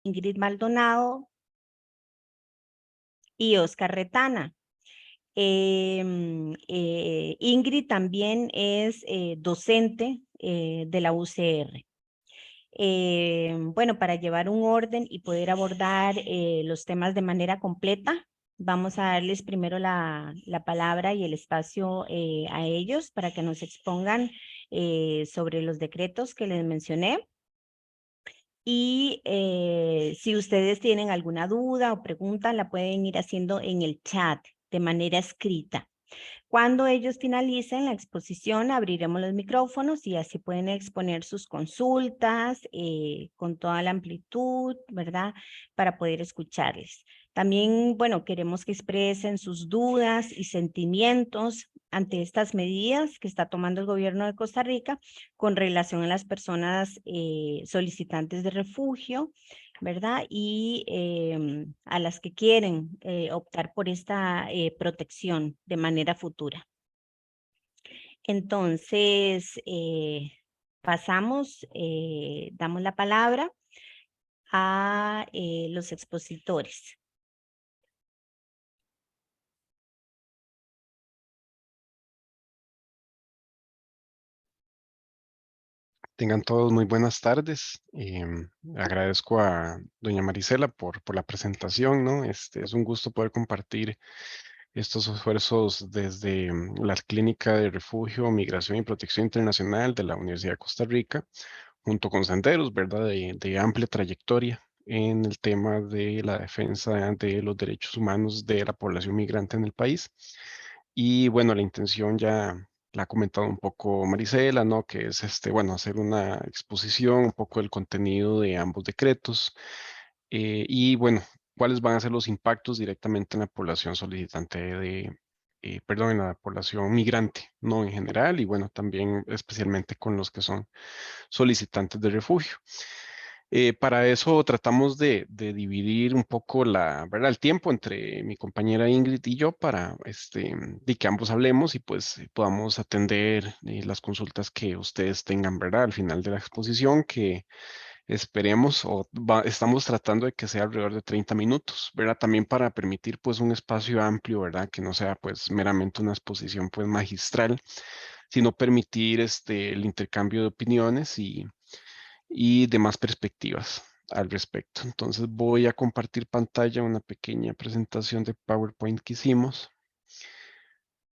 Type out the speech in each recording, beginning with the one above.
Ingrid Maldonado y Oscar Retana. Ingrid también es docente de la UCR. Bueno, para llevar un orden y poder abordar los temas de manera completa, vamos a darles primero la palabra y el espacio a ellos para que nos expongan sobre los decretos que les mencioné. Y si ustedes tienen alguna duda o pregunta, la pueden ir haciendo en el chat de manera escrita. Cuando ellos finalicen la exposición, abriremos los micrófonos y así pueden exponer sus consultas con toda la amplitud, ¿verdad? Para poder escucharles. También, bueno, queremos que expresen sus dudas y sentimientos ante estas medidas que está tomando el gobierno de Costa Rica con relación a las personas solicitantes de refugio, ¿verdad? Y a las que quieren optar por esta protección de manera futura. Entonces, damos la palabra a los expositores. Tengan todos muy buenas tardes. Agradezco a doña Marisela por la presentación, ¿no? Es un gusto poder compartir estos esfuerzos desde la Clínica de Refugio, Migración y Protección Internacional de la Universidad de Costa Rica, junto con senderos, ¿verdad? De amplia trayectoria en el tema de la defensa de los derechos humanos de la población migrante en el país. Y bueno, la intención ya la ha comentado un poco Marisela, ¿no? Que es bueno, hacer una exposición, un poco del contenido de ambos decretos. Y bueno, cuáles van a ser los impactos directamente en la población solicitante perdón, en la población migrante, ¿no? En general, y bueno, también especialmente con los que son solicitantes de refugio. Para eso tratamos de dividir un poco ¿verdad? El tiempo entre mi compañera Ingrid y yo para de que ambos hablemos y pues podamos atender las consultas que ustedes tengan, ¿verdad? Al final de la exposición, que esperemos estamos tratando de que sea alrededor de 30 minutos, ¿verdad? También para permitir pues un espacio amplio, ¿verdad? Que no sea pues meramente una exposición pues magistral, sino permitir el intercambio de opiniones y demás perspectivas al respecto. Entonces voy a compartir pantalla, una pequeña presentación de PowerPoint que hicimos.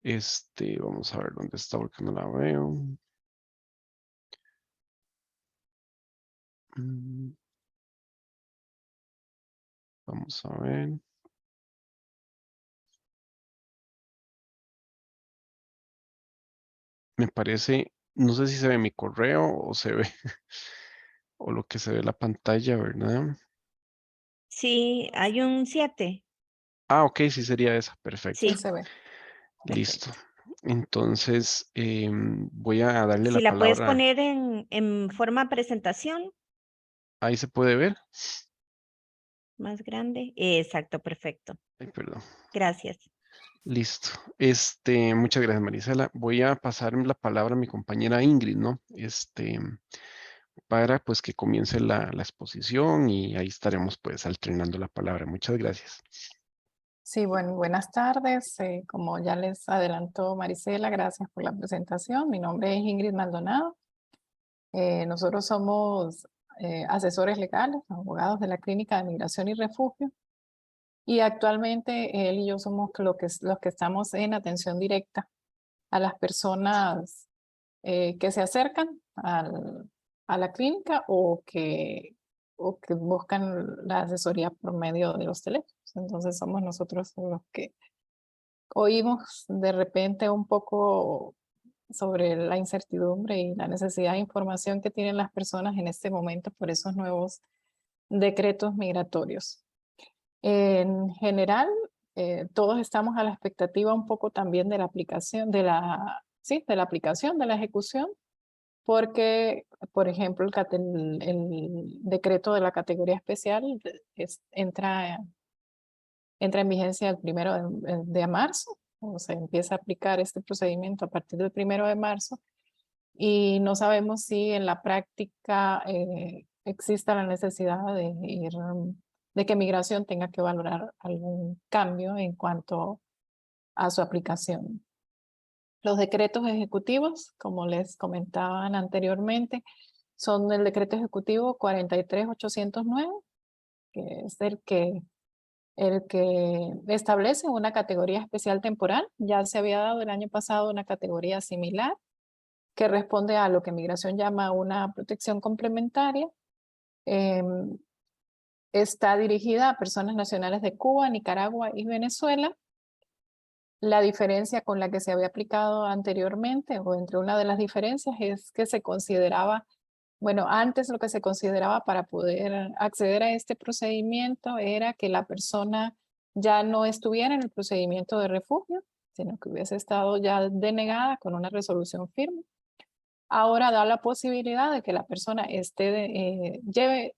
Vamos a ver dónde está porque no la veo. Vamos a ver. Me parece, no sé si se ve mi correo o se ve o lo que se ve en la pantalla, ¿verdad? Sí, hay un 7. Ah, ok, sí sería esa. Perfecto. Sí, Sí, se ve. Listo. perfecto. Entonces, voy a darle la Si la puedes palabra. poner en forma presentación Ahí se puede ver. más grande. Exacto, perfecto. Ay, perdón. Gracias. Listo. Muchas gracias, Marisela. Voy a pasar la palabra a mi compañera Ingrid, ¿no? Para pues que comience la exposición y ahí estaremos pues alternando la palabra. Muchas gracias. Sí, bueno, buenas tardes. Como ya les adelantó Marisela, gracias por la presentación. Mi nombre es Ingrid Maldonado. Nosotros somos asesores legales, abogados de la Clínica de Migración y Refugio. Y actualmente él y yo somos los que estamos en atención directa a las personas que se acercan a la clínica o que buscan la asesoría por medio de los teléfonos. Entonces somos nosotros los que oímos de repente un poco sobre la incertidumbre y la necesidad de información que tienen las personas en este momento por esos nuevos decretos migratorios. En general, todos estamos a la expectativa un poco también de la aplicación, de la aplicación, de la ejecución, porque, por ejemplo, el decreto de la categoría especial entra en vigencia el 1 de marzo, o se empieza a aplicar este procedimiento a partir del 1 de marzo, y no sabemos si en la práctica exista la necesidad de que migración tenga que valorar algún cambio en cuanto a su aplicación. Los decretos ejecutivos, como les comentaban anteriormente, son el decreto ejecutivo 43809, que es el que establece una categoría especial temporal. Ya se había dado el año pasado una categoría similar que responde a lo que Migración llama una protección complementaria. Está dirigida a personas nacionales de Cuba, Nicaragua y Venezuela. La diferencia con la que se había aplicado anteriormente, o entre una de las diferencias, es que se consideraba, bueno, antes lo que se consideraba para poder acceder a este procedimiento era que la persona ya no estuviera en el procedimiento de refugio, sino que hubiese estado ya denegada con una resolución firme. Ahora da la posibilidad de que la persona lleve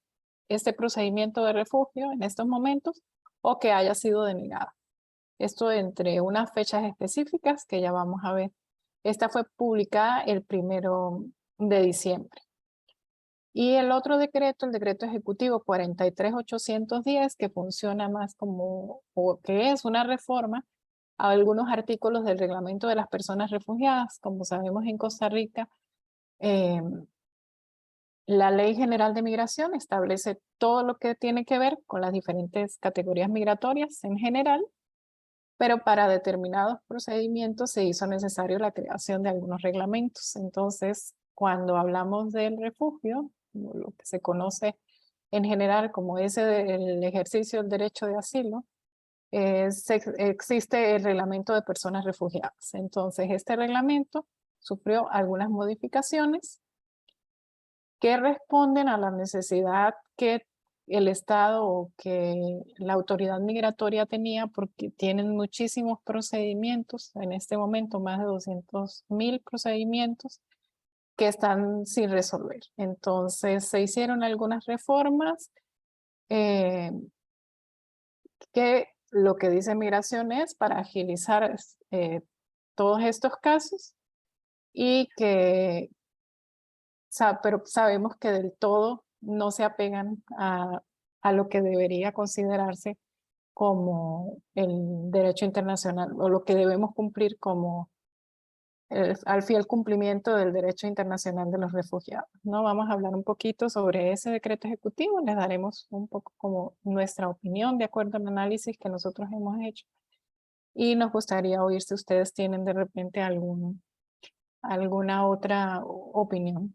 este procedimiento de refugio en estos momentos o que haya sido denegada. Esto entre unas fechas específicas que ya vamos a ver. Esta fue publicada el 1 de diciembre. Y el otro decreto, el decreto ejecutivo 43810, que funciona más como, o que es una reforma a algunos artículos del reglamento de las personas refugiadas. Como sabemos, en Costa Rica, la Ley General de Migración establece todo lo que tiene que ver con las diferentes categorías migratorias en general, pero para determinados procedimientos se hizo necesario la creación de algunos reglamentos. Entonces, cuando hablamos del refugio, lo que se conoce en general como el ejercicio del derecho de asilo, existe el reglamento de personas refugiadas. Entonces, este reglamento sufrió algunas modificaciones que responden a la necesidad que el Estado o que la autoridad migratoria tenía, porque tienen muchísimos procedimientos, en este momento más de 200.000 procedimientos que están sin resolver. Entonces se hicieron algunas reformas que lo que dice Migración es para agilizar todos estos casos y que, pero sabemos que del todo no se apegan a lo que debería considerarse como el derecho internacional o lo que debemos cumplir como al fiel cumplimiento del derecho internacional de los refugiados. ¿No? Vamos a hablar un poquito sobre ese decreto ejecutivo, les daremos un poco como nuestra opinión de acuerdo al análisis que nosotros hemos hecho y nos gustaría oír si ustedes tienen de repente alguna otra opinión.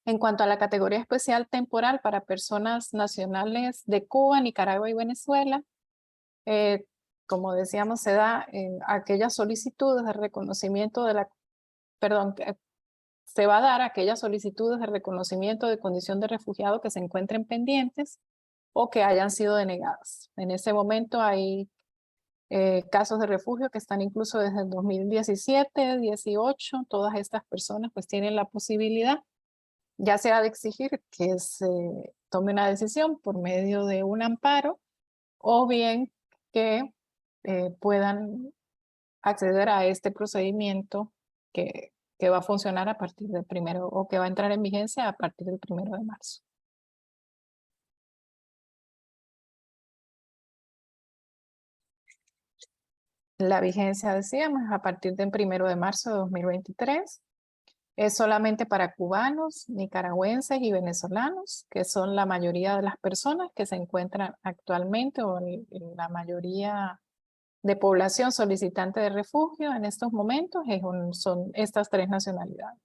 En cuanto a la categoría especial temporal para personas nacionales de Cuba, Nicaragua y Venezuela, como decíamos, se da en aquellas solicitudes de reconocimiento se va a dar aquellas solicitudes de reconocimiento de condición de refugiado que se encuentren pendientes o que hayan sido denegadas. En ese momento hay casos de refugio que están incluso desde el 2017, 18, todas estas personas pues tienen la posibilidad ya sea de exigir que se tome una decisión por medio de un amparo o bien que puedan acceder a este procedimiento que va a funcionar a partir del 1 o que va a entrar en vigencia a partir del 1 de marzo. La vigencia, decíamos, a partir del 1 de marzo de 2023. Es solamente para cubanos, nicaragüenses y venezolanos, que son la mayoría de las personas que se encuentran actualmente o la mayoría de población solicitante de refugio en estos momentos son estas tres nacionalidades.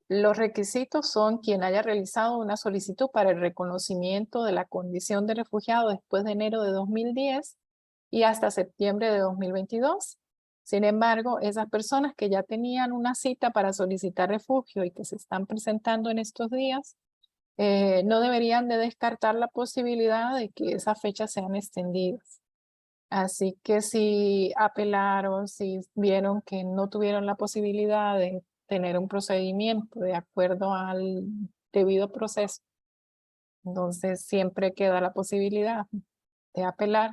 Los requisitos son quien haya realizado una solicitud para el reconocimiento de la condición de refugiado después de enero de 2010 y hasta septiembre de 2022. Sin embargo, esas personas que ya tenían una cita para solicitar refugio y que se están presentando en estos días, no deberían de descartar la posibilidad de que esas fechas sean extendidas. Así que si apelaron, si vieron que no tuvieron la posibilidad de tener un procedimiento de acuerdo al debido proceso, entonces siempre queda la posibilidad de apelar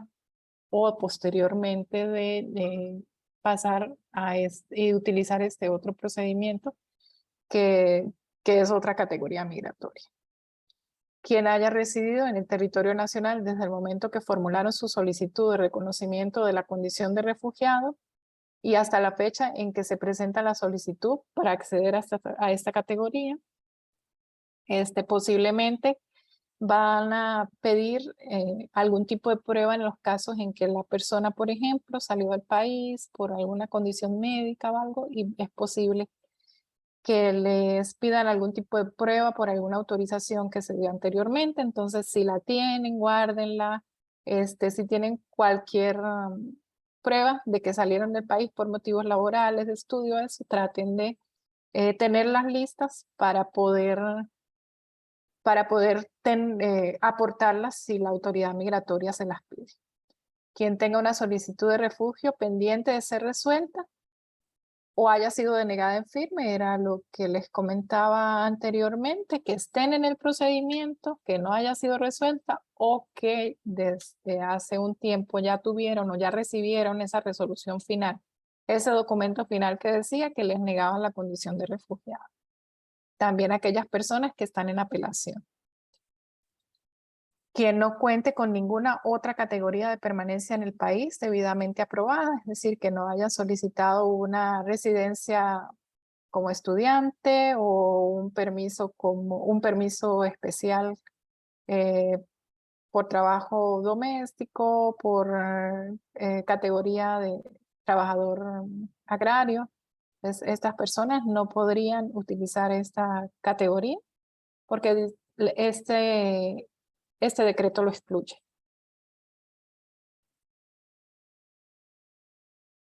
o posteriormente de pasar y utilizar este otro procedimiento que que es otra categoría migratoria. Quien haya residido en el territorio nacional desde el momento que formularon su solicitud de reconocimiento de la condición de refugiado y hasta la fecha en que se presenta la solicitud para acceder a esta categoría. Posiblemente van a pedir algún tipo de prueba en los casos en que la persona, por ejemplo, salió del país por alguna condición médica o algo, y es posible que les pidan algún tipo de prueba por alguna autorización que se dio anteriormente. Entonces, si la tienen, guárdenla. Si tienen cualquier prueba de que salieron del país por motivos laborales, de estudio, eso, traten de tenerlas listas para poder aportarlas si la autoridad migratoria se las pide. Quien tenga una solicitud de refugio pendiente de ser resuelta o haya sido denegada en firme, era lo que les comentaba anteriormente, que estén en el procedimiento, que no haya sido resuelta o que desde hace un tiempo ya tuvieron o ya recibieron esa resolución final, ese documento final que decía que les negaban la condición de refugiado. También aquellas personas que están en apelación. Quien no cuente con ninguna otra categoría de permanencia en el país debidamente aprobada, es decir, que no haya solicitado una residencia como estudiante o un permiso especial por trabajo doméstico, por categoría de trabajador agrario. Entonces, estas personas no podrían utilizar esta categoría porque este decreto lo excluye.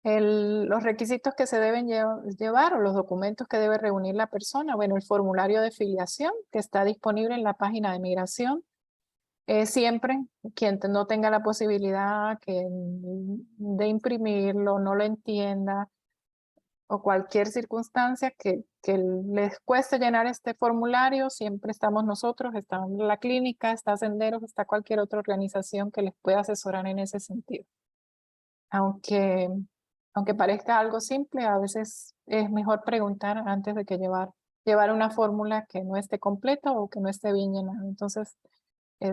Los requisitos que se deben llevar o los documentos que debe reunir la persona, bueno, el formulario de filiación que está disponible en la página de migración. Siempre quien no tenga la posibilidad de imprimirlo, no lo entienda, o cualquier circunstancia que les cueste llenar este formulario, siempre estamos nosotros, está la clínica, está Senderos, está cualquier otra organización que les pueda asesorar en ese sentido. Aunque parezca algo simple, a veces es mejor preguntar antes de que llevar una fórmula que no esté completa o que no esté bien llenada. Entonces,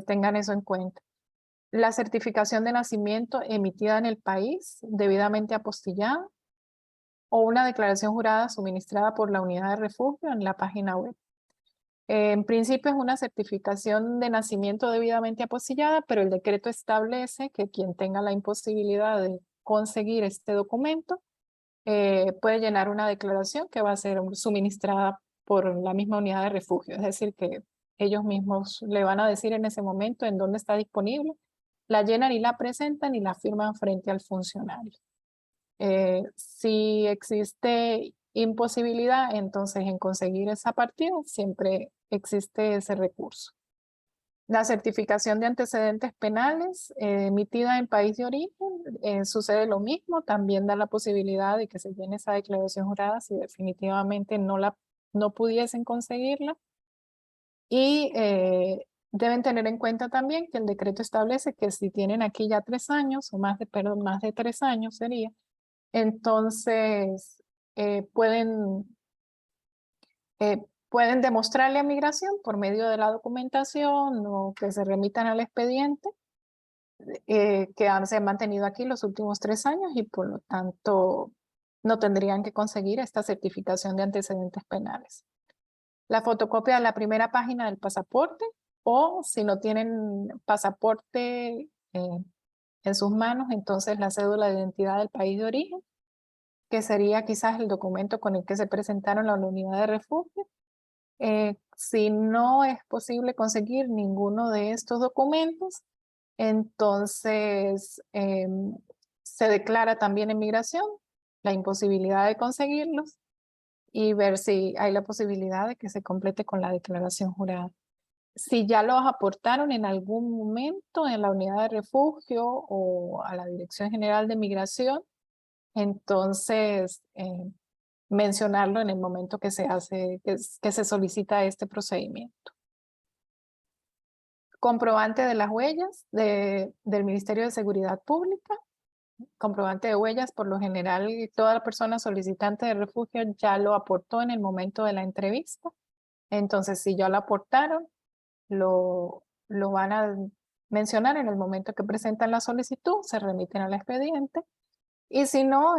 tengan eso en cuenta. La certificación de nacimiento emitida en el país, debidamente apostillada, o una declaración jurada suministrada por la unidad de refugio en la página web. En principio es una certificación de nacimiento debidamente apostillada, pero el decreto establece que quien tenga la imposibilidad de conseguir este documento puede llenar una declaración que va a ser suministrada por la misma unidad de refugio. Es decir, que ellos mismos le van a decir en ese momento en dónde está disponible, la llenan y la presentan y la firman frente al funcionario. Si existe imposibilidad, entonces en conseguir esa partida siempre existe ese recurso. La certificación de antecedentes penales emitida en país de origen sucede lo mismo, también da la posibilidad de que se llene esa declaración jurada si definitivamente no pudiesen conseguirla. Y deben tener en cuenta también que el decreto establece que si tienen aquí ya 3 años, o más de 3 años sería, entonces pueden demostrarle a migración por medio de la documentación o que se remitan al expediente que se han mantenido aquí los últimos 3 años y por lo tanto no tendrían que conseguir esta certificación de antecedentes penales. La fotocopia de la primera página del pasaporte, o si no tienen pasaporte en sus manos, entonces la cédula de identidad del país de origen, que sería quizás el documento con el que se presentaron a la unidad de refugio. Si no es posible conseguir ninguno de estos documentos, entonces se declara también en migración la imposibilidad de conseguirlos y ver si hay la posibilidad de que se complete con la declaración jurada. Si ya los aportaron en algún momento en la unidad de refugio o a la Dirección General de Migración, entonces mencionarlo en el momento que se solicita este procedimiento. Comprobante de las huellas del Ministerio de Seguridad Pública. Comprobante de huellas, por lo general, toda la persona solicitante de refugio ya lo aportó en el momento de la entrevista. Entonces, si ya lo aportaron, lo van a mencionar en el momento que presentan la solicitud, se remiten al expediente. Y si no,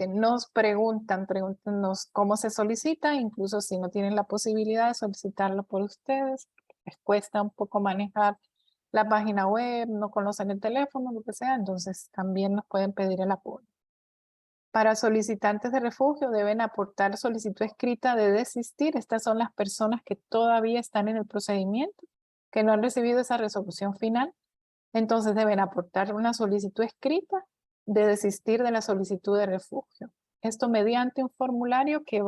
nos pregúntanos cómo se solicita, incluso si no tienen la posibilidad de solicitarlo por ustedes, les cuesta un poco manejar la página web, no conocen el teléfono, lo que sea, entonces también nos pueden pedir el apoyo. Para solicitantes de refugio deben aportar solicitud escrita de desistir. Estas son las personas que todavía están en el procedimiento, que no han recibido esa resolución final. Entonces deben aportar una solicitud escrita de desistir de la solicitud de refugio. Esto mediante un formulario que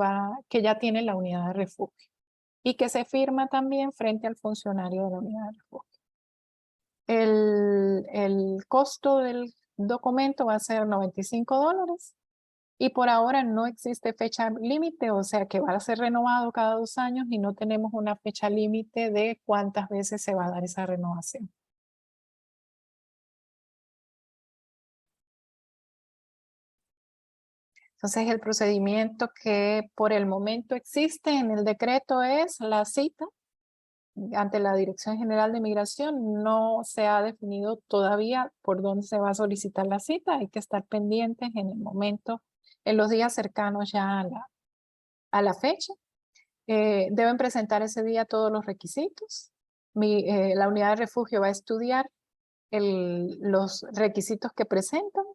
ya tiene la unidad de refugio y que se firma también frente al funcionario de la unidad de refugio. El costo del documento va a ser $95 y por ahora no existe fecha límite, o sea que va a ser renovado cada 2 años y no tenemos una fecha límite de cuántas veces se va a dar esa renovación. Entonces, el procedimiento que por el momento existe en el decreto es la cita ante la Dirección General de Migración. No se ha definido todavía por dónde se va a solicitar la cita. Hay que estar pendientes en el momento, en los días cercanos ya a la fecha. Deben presentar ese día todos los requisitos. La unidad de refugio va a estudiar los requisitos que presentan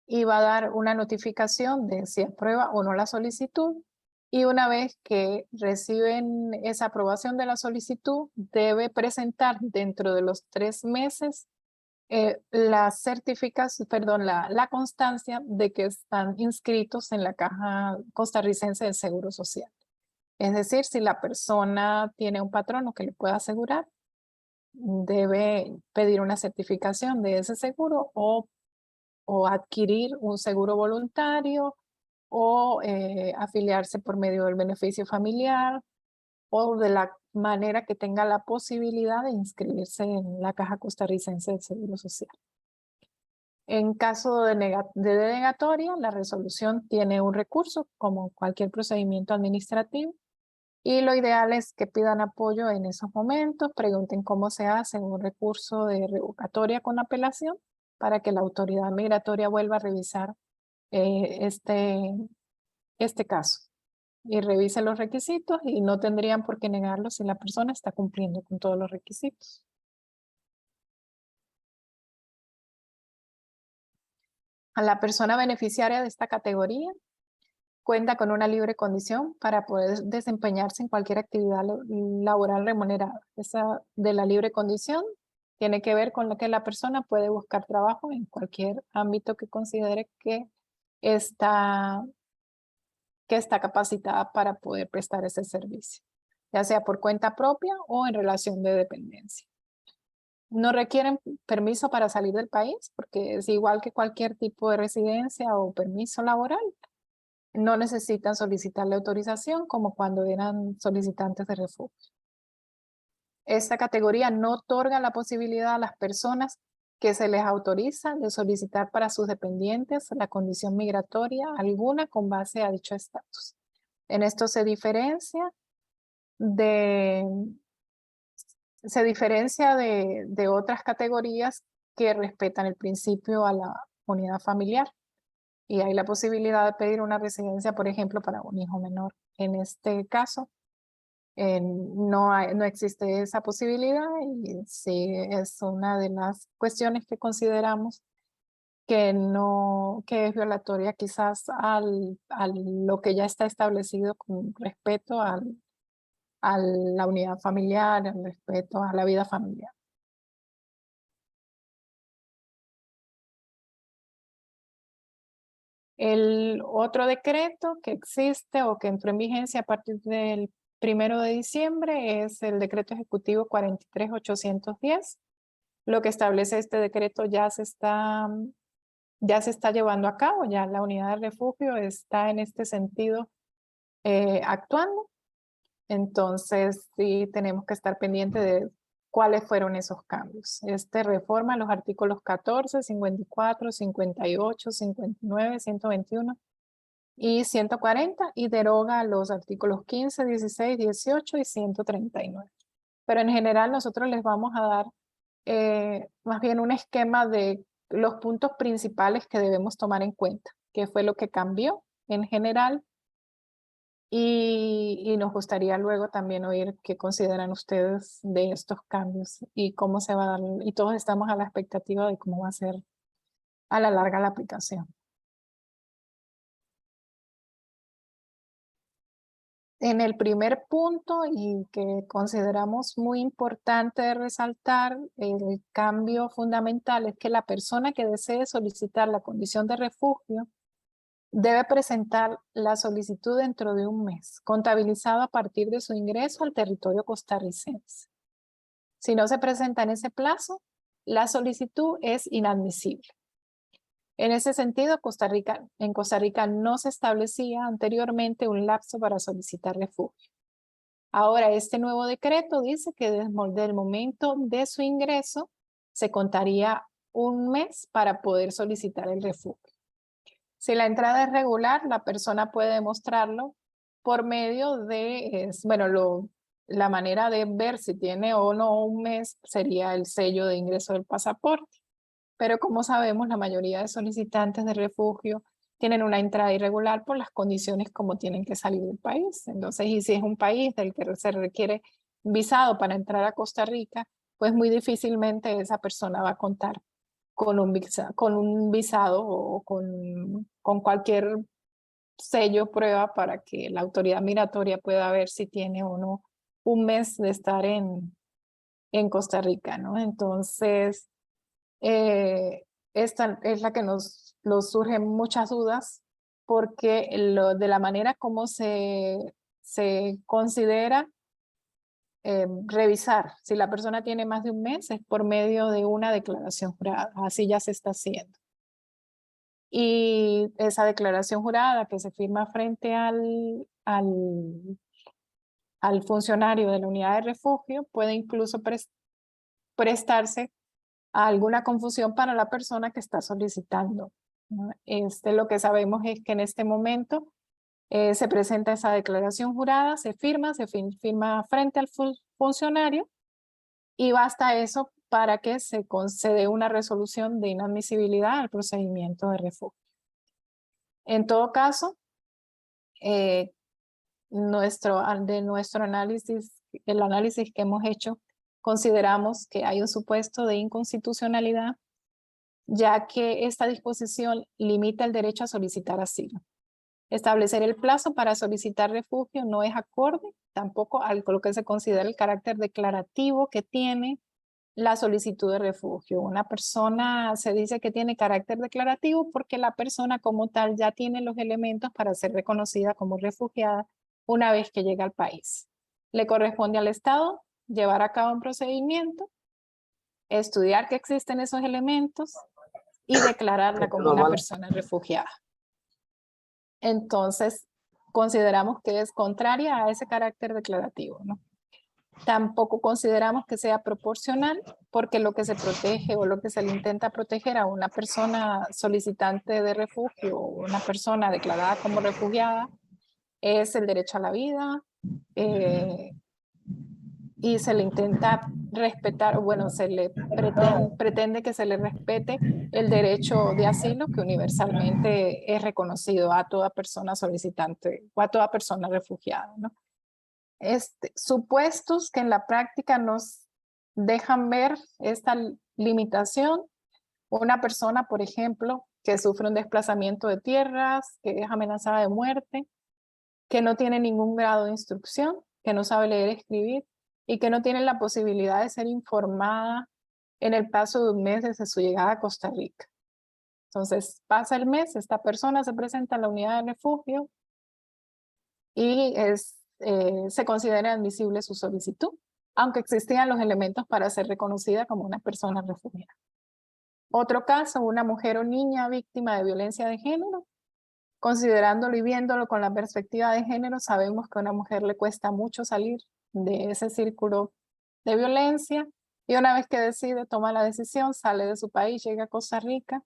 y va a dar una notificación de si aprueba o no la solicitud. Y una vez que reciben esa aprobación de la solicitud, debe presentar dentro de los 3 meses la constancia de que están inscritos en la Caja Costarricense del Seguro Social. Es decir, si la persona tiene un patrono que le pueda asegurar, debe pedir una certificación de ese seguro o adquirir un seguro voluntario o afiliarse por medio del beneficio familiar o de la manera que tenga la posibilidad de inscribirse en la Caja Costarricense del Seguro Social. En caso de denegatoria, la resolución tiene un recurso como cualquier procedimiento administrativo y lo ideal es que pidan apoyo en esos momentos, pregunten cómo se hace un recurso de revocatoria con apelación para que la autoridad migratoria vuelva a revisar este caso y revise los requisitos y no tendrían por qué negarlo si la persona está cumpliendo con todos los requisitos. A la persona beneficiaria de esta categoría cuenta con una libre condición para poder desempeñarse en cualquier actividad laboral remunerada. Esa de la libre condición tiene que ver con lo que la persona puede buscar trabajo en cualquier ámbito que considere que está capacitada para poder prestar ese servicio, ya sea por cuenta propia o en relación de dependencia. No requieren permiso para salir del país, porque es igual que cualquier tipo de residencia o permiso laboral. No necesitan solicitarle autorización como cuando eran solicitantes de refugio. Esta categoría no otorga la posibilidad a las personas que se les autoriza de solicitar para sus dependientes la condición migratoria alguna con base a dicho estatus. En esto se diferencia de otras categorías que respetan el principio a la unidad familiar. Y hay la posibilidad de pedir una residencia, por ejemplo, para un hijo menor. En este caso, no existe esa posibilidad y sí es una de las cuestiones que consideramos que es violatoria quizás a lo que ya está establecido con respeto a la unidad familiar, al respeto a la vida familiar. El otro decreto que existe o que entró en vigencia a partir del 1 de diciembre es el decreto ejecutivo 43810. Lo que establece este decreto ya se está llevando a cabo, ya la unidad de refugio está en este sentido actuando. Entonces sí tenemos que estar pendientes de cuáles fueron esos cambios. Reforma los artículos 14, 54, 58, 59, 121 y 140 y deroga los artículos 15, 16, 18 y 139. Pero en general nosotros les vamos a dar más bien un esquema de los puntos principales que debemos tomar en cuenta, qué fue lo que cambió en general, y nos gustaría luego también oír qué consideran ustedes de estos cambios y cómo se va a dar, y todos estamos a la expectativa de cómo va a ser a la larga la aplicación. En el primer punto, y que consideramos muy importante de resaltar, el cambio fundamental es que la persona que desee solicitar la condición de refugio debe presentar la solicitud dentro de un mes, contabilizado a partir de su ingreso al territorio costarricense. Si no se presenta en ese plazo, la solicitud es inadmisible. En ese sentido, en Costa Rica no se establecía anteriormente un lapso para solicitar refugio. Ahora, este nuevo decreto dice que desde el momento de su ingreso se contaría un mes para poder solicitar el refugio. Si la entrada es regular, la persona puede demostrarlo por medio de, la manera de ver si tiene o no un mes sería el sello de ingreso del pasaporte. Pero como sabemos, la mayoría de solicitantes de refugio tienen una entrada irregular por las condiciones como tienen que salir del país. Entonces, y si es un país del que se requiere visado para entrar a Costa Rica, pues muy difícilmente esa persona va a contar con un visado o con cualquier sello, prueba para que la autoridad migratoria pueda ver si tiene o no un mes de estar en Costa Rica, ¿no? Entonces, esta es la que nos surgen muchas dudas, porque de la manera como se considera revisar si la persona tiene más de un mes es por medio de una declaración jurada. Así ya se está haciendo. Y esa declaración jurada que se firma frente al funcionario de la unidad de refugio puede incluso prestarse a alguna confusión para la persona que está solicitando, ¿no? Lo que sabemos es que en este momento se presenta esa declaración jurada, se firma frente al funcionario y basta eso para que se concede una resolución de inadmisibilidad al procedimiento de refugio. En todo caso, de nuestro análisis, el análisis que hemos hecho, consideramos que hay un supuesto de inconstitucionalidad, ya que esta disposición limita el derecho a solicitar asilo. Establecer el plazo para solicitar refugio no es acorde tampoco a lo que se considera el carácter declarativo que tiene la solicitud de refugio. Una persona se dice que tiene carácter declarativo porque la persona como tal ya tiene los elementos para ser reconocida como refugiada una vez que llega al país. Le corresponde al Estado llevar a cabo un procedimiento, estudiar que existen esos elementos y declararla como una persona refugiada. Entonces, consideramos que es contraria a ese carácter declarativo, ¿no? Tampoco consideramos que sea proporcional, porque lo que se protege o lo que se le intenta proteger a una persona solicitante de refugio o una persona declarada como refugiada es el derecho a la vida, y se le intenta respetar, bueno, se le pretende que se le respete el derecho de asilo que universalmente es reconocido a toda persona solicitante o a toda persona refugiada, ¿no? Supuestos que en la práctica nos dejan ver esta limitación. Una persona, por ejemplo, que sufre un desplazamiento de tierras, que es amenazada de muerte, que no tiene ningún grado de instrucción, que no sabe leer y escribir y que no tiene la posibilidad de ser informada en el plazo de un mes desde su llegada a Costa Rica. Entonces pasa el mes, esta persona se presenta a la unidad de refugio y se considera admisible su solicitud, aunque existían los elementos para ser reconocida como una persona refugiada. Otro caso, una mujer o niña víctima de violencia de género. Considerándolo y viéndolo con la perspectiva de género, sabemos que a una mujer le cuesta mucho salir de ese círculo de violencia y una vez que decide, toma la decisión, sale de su país, llega a Costa Rica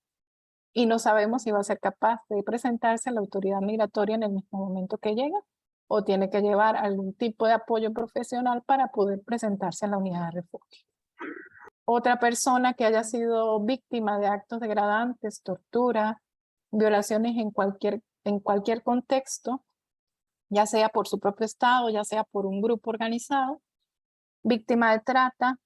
y no sabemos si va a ser capaz de presentarse a la autoridad migratoria en el mismo momento que llega o tiene que llevar algún tipo de apoyo profesional para poder presentarse a la unidad de refugio. Otra persona que haya sido víctima de actos degradantes, tortura, violaciones en cualquier contexto, ya sea por su propio estado, ya sea por un grupo organizado, víctima de trata,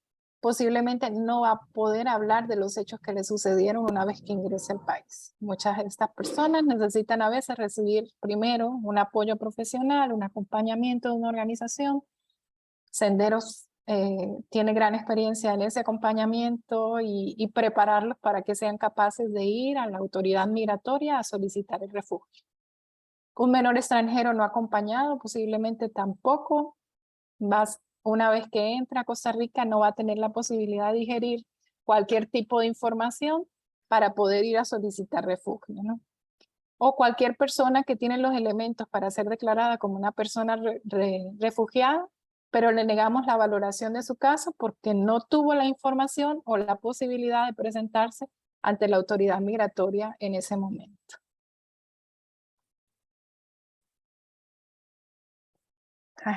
posiblemente no va a poder hablar de los hechos que le sucedieron una vez que ingrese al país. Muchas de estas personas necesitan a veces recibir primero un apoyo profesional, un acompañamiento de una organización. Senderos tiene gran experiencia en ese acompañamiento y prepararlos para que sean capaces de ir a la autoridad migratoria a solicitar el refugio. Un menor extranjero no acompañado posiblemente tampoco una vez que entra a Costa Rica no va a tener la posibilidad de digerir cualquier tipo de información para poder ir a solicitar refugio, ¿no? O cualquier persona que tiene los elementos para ser declarada como una persona refugiada, pero le negamos la valoración de su caso porque no tuvo la información o la posibilidad de presentarse ante la autoridad migratoria en ese momento.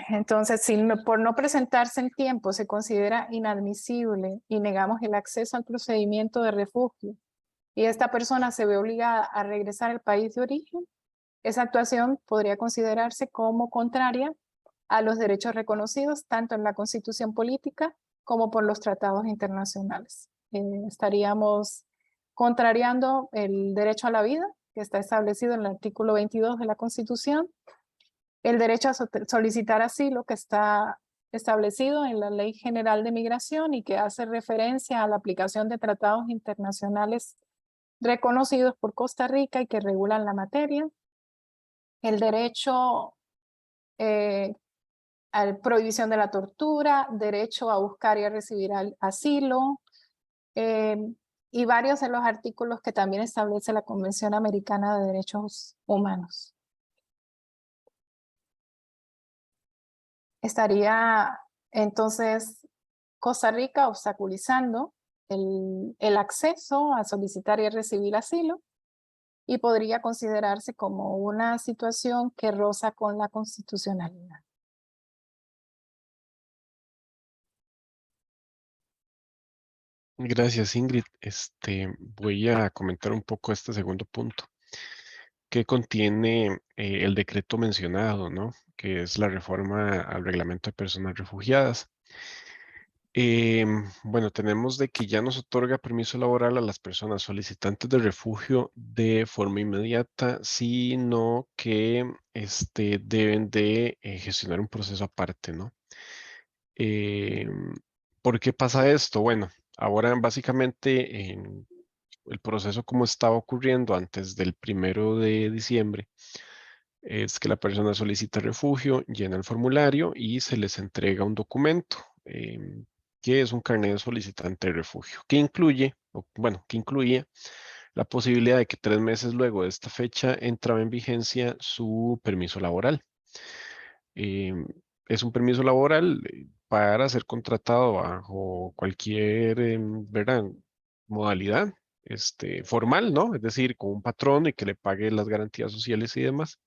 Entonces, si por no presentarse en tiempo se considera inadmisible y negamos el acceso al procedimiento de refugio y esta persona se ve obligada a regresar al país de origen, esa actuación podría considerarse como contraria a los derechos reconocidos tanto en la Constitución política como por los tratados internacionales. Estaríamos contrariando el derecho a la vida que está establecido en el artículo 22 de la Constitución, el derecho a solicitar asilo que está establecido en la Ley General de Migración y que hace referencia a la aplicación de tratados internacionales reconocidos por Costa Rica y que regulan la materia, el derecho a la prohibición de la tortura, derecho a buscar y a recibir asilo, y varios de los artículos que también establece la Convención Americana de Derechos Humanos. Estaría entonces Costa Rica obstaculizando el acceso a solicitar y a recibir asilo y podría considerarse como una situación que roza con la constitucionalidad. Gracias, Ingrid. Voy a comentar un poco este segundo punto que contiene el decreto mencionado, ¿no? Que es la reforma al reglamento de personas refugiadas. Bueno, tenemos de que ya nos otorga permiso laboral a las personas solicitantes de refugio de forma inmediata, sino que deben de gestionar un proceso aparte, ¿no? ¿Por qué pasa esto? Bueno, ahora básicamente el proceso como estaba ocurriendo antes del 1 de diciembre es que la persona solicita refugio, llena el formulario y se les entrega un documento que es un carnet de solicitante de refugio, que incluye, que incluía la posibilidad de que 3 meses luego de esta fecha entraba en vigencia su permiso laboral. Es un permiso laboral para ser contratado bajo cualquier ¿verdad? Modalidad formal, ¿no? Es decir, con un patrón y que le pague las garantías sociales y demás.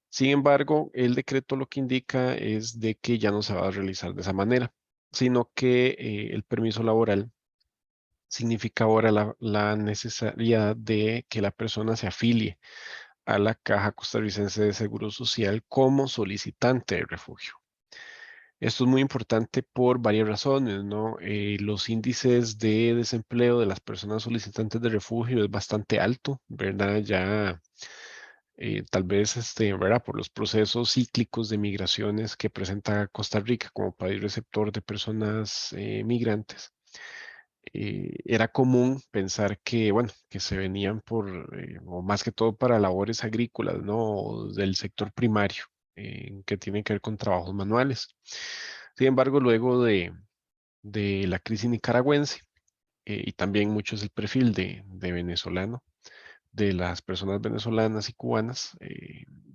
Sin embargo, el decreto lo que indica es de que ya no se va a realizar de esa manera, sino que el permiso laboral significa ahora la necesidad de que la persona se afilie a la Caja Costarricense de Seguro Social como solicitante de refugio. Esto es muy importante por varias razones, ¿no? Los índices de desempleo de las personas solicitantes de refugio es bastante alto, ¿verdad? Ya tal vez, ¿verdad? Por los procesos cíclicos de migraciones que presenta Costa Rica como país receptor de personas migrantes. Era común pensar que, bueno, que se venían o más que todo para labores agrícolas, ¿no? Del sector primario, que tienen que ver con trabajos manuales. Sin embargo, luego de la crisis nicaragüense, y también mucho es el perfil de venezolano, de las personas venezolanas y cubanas,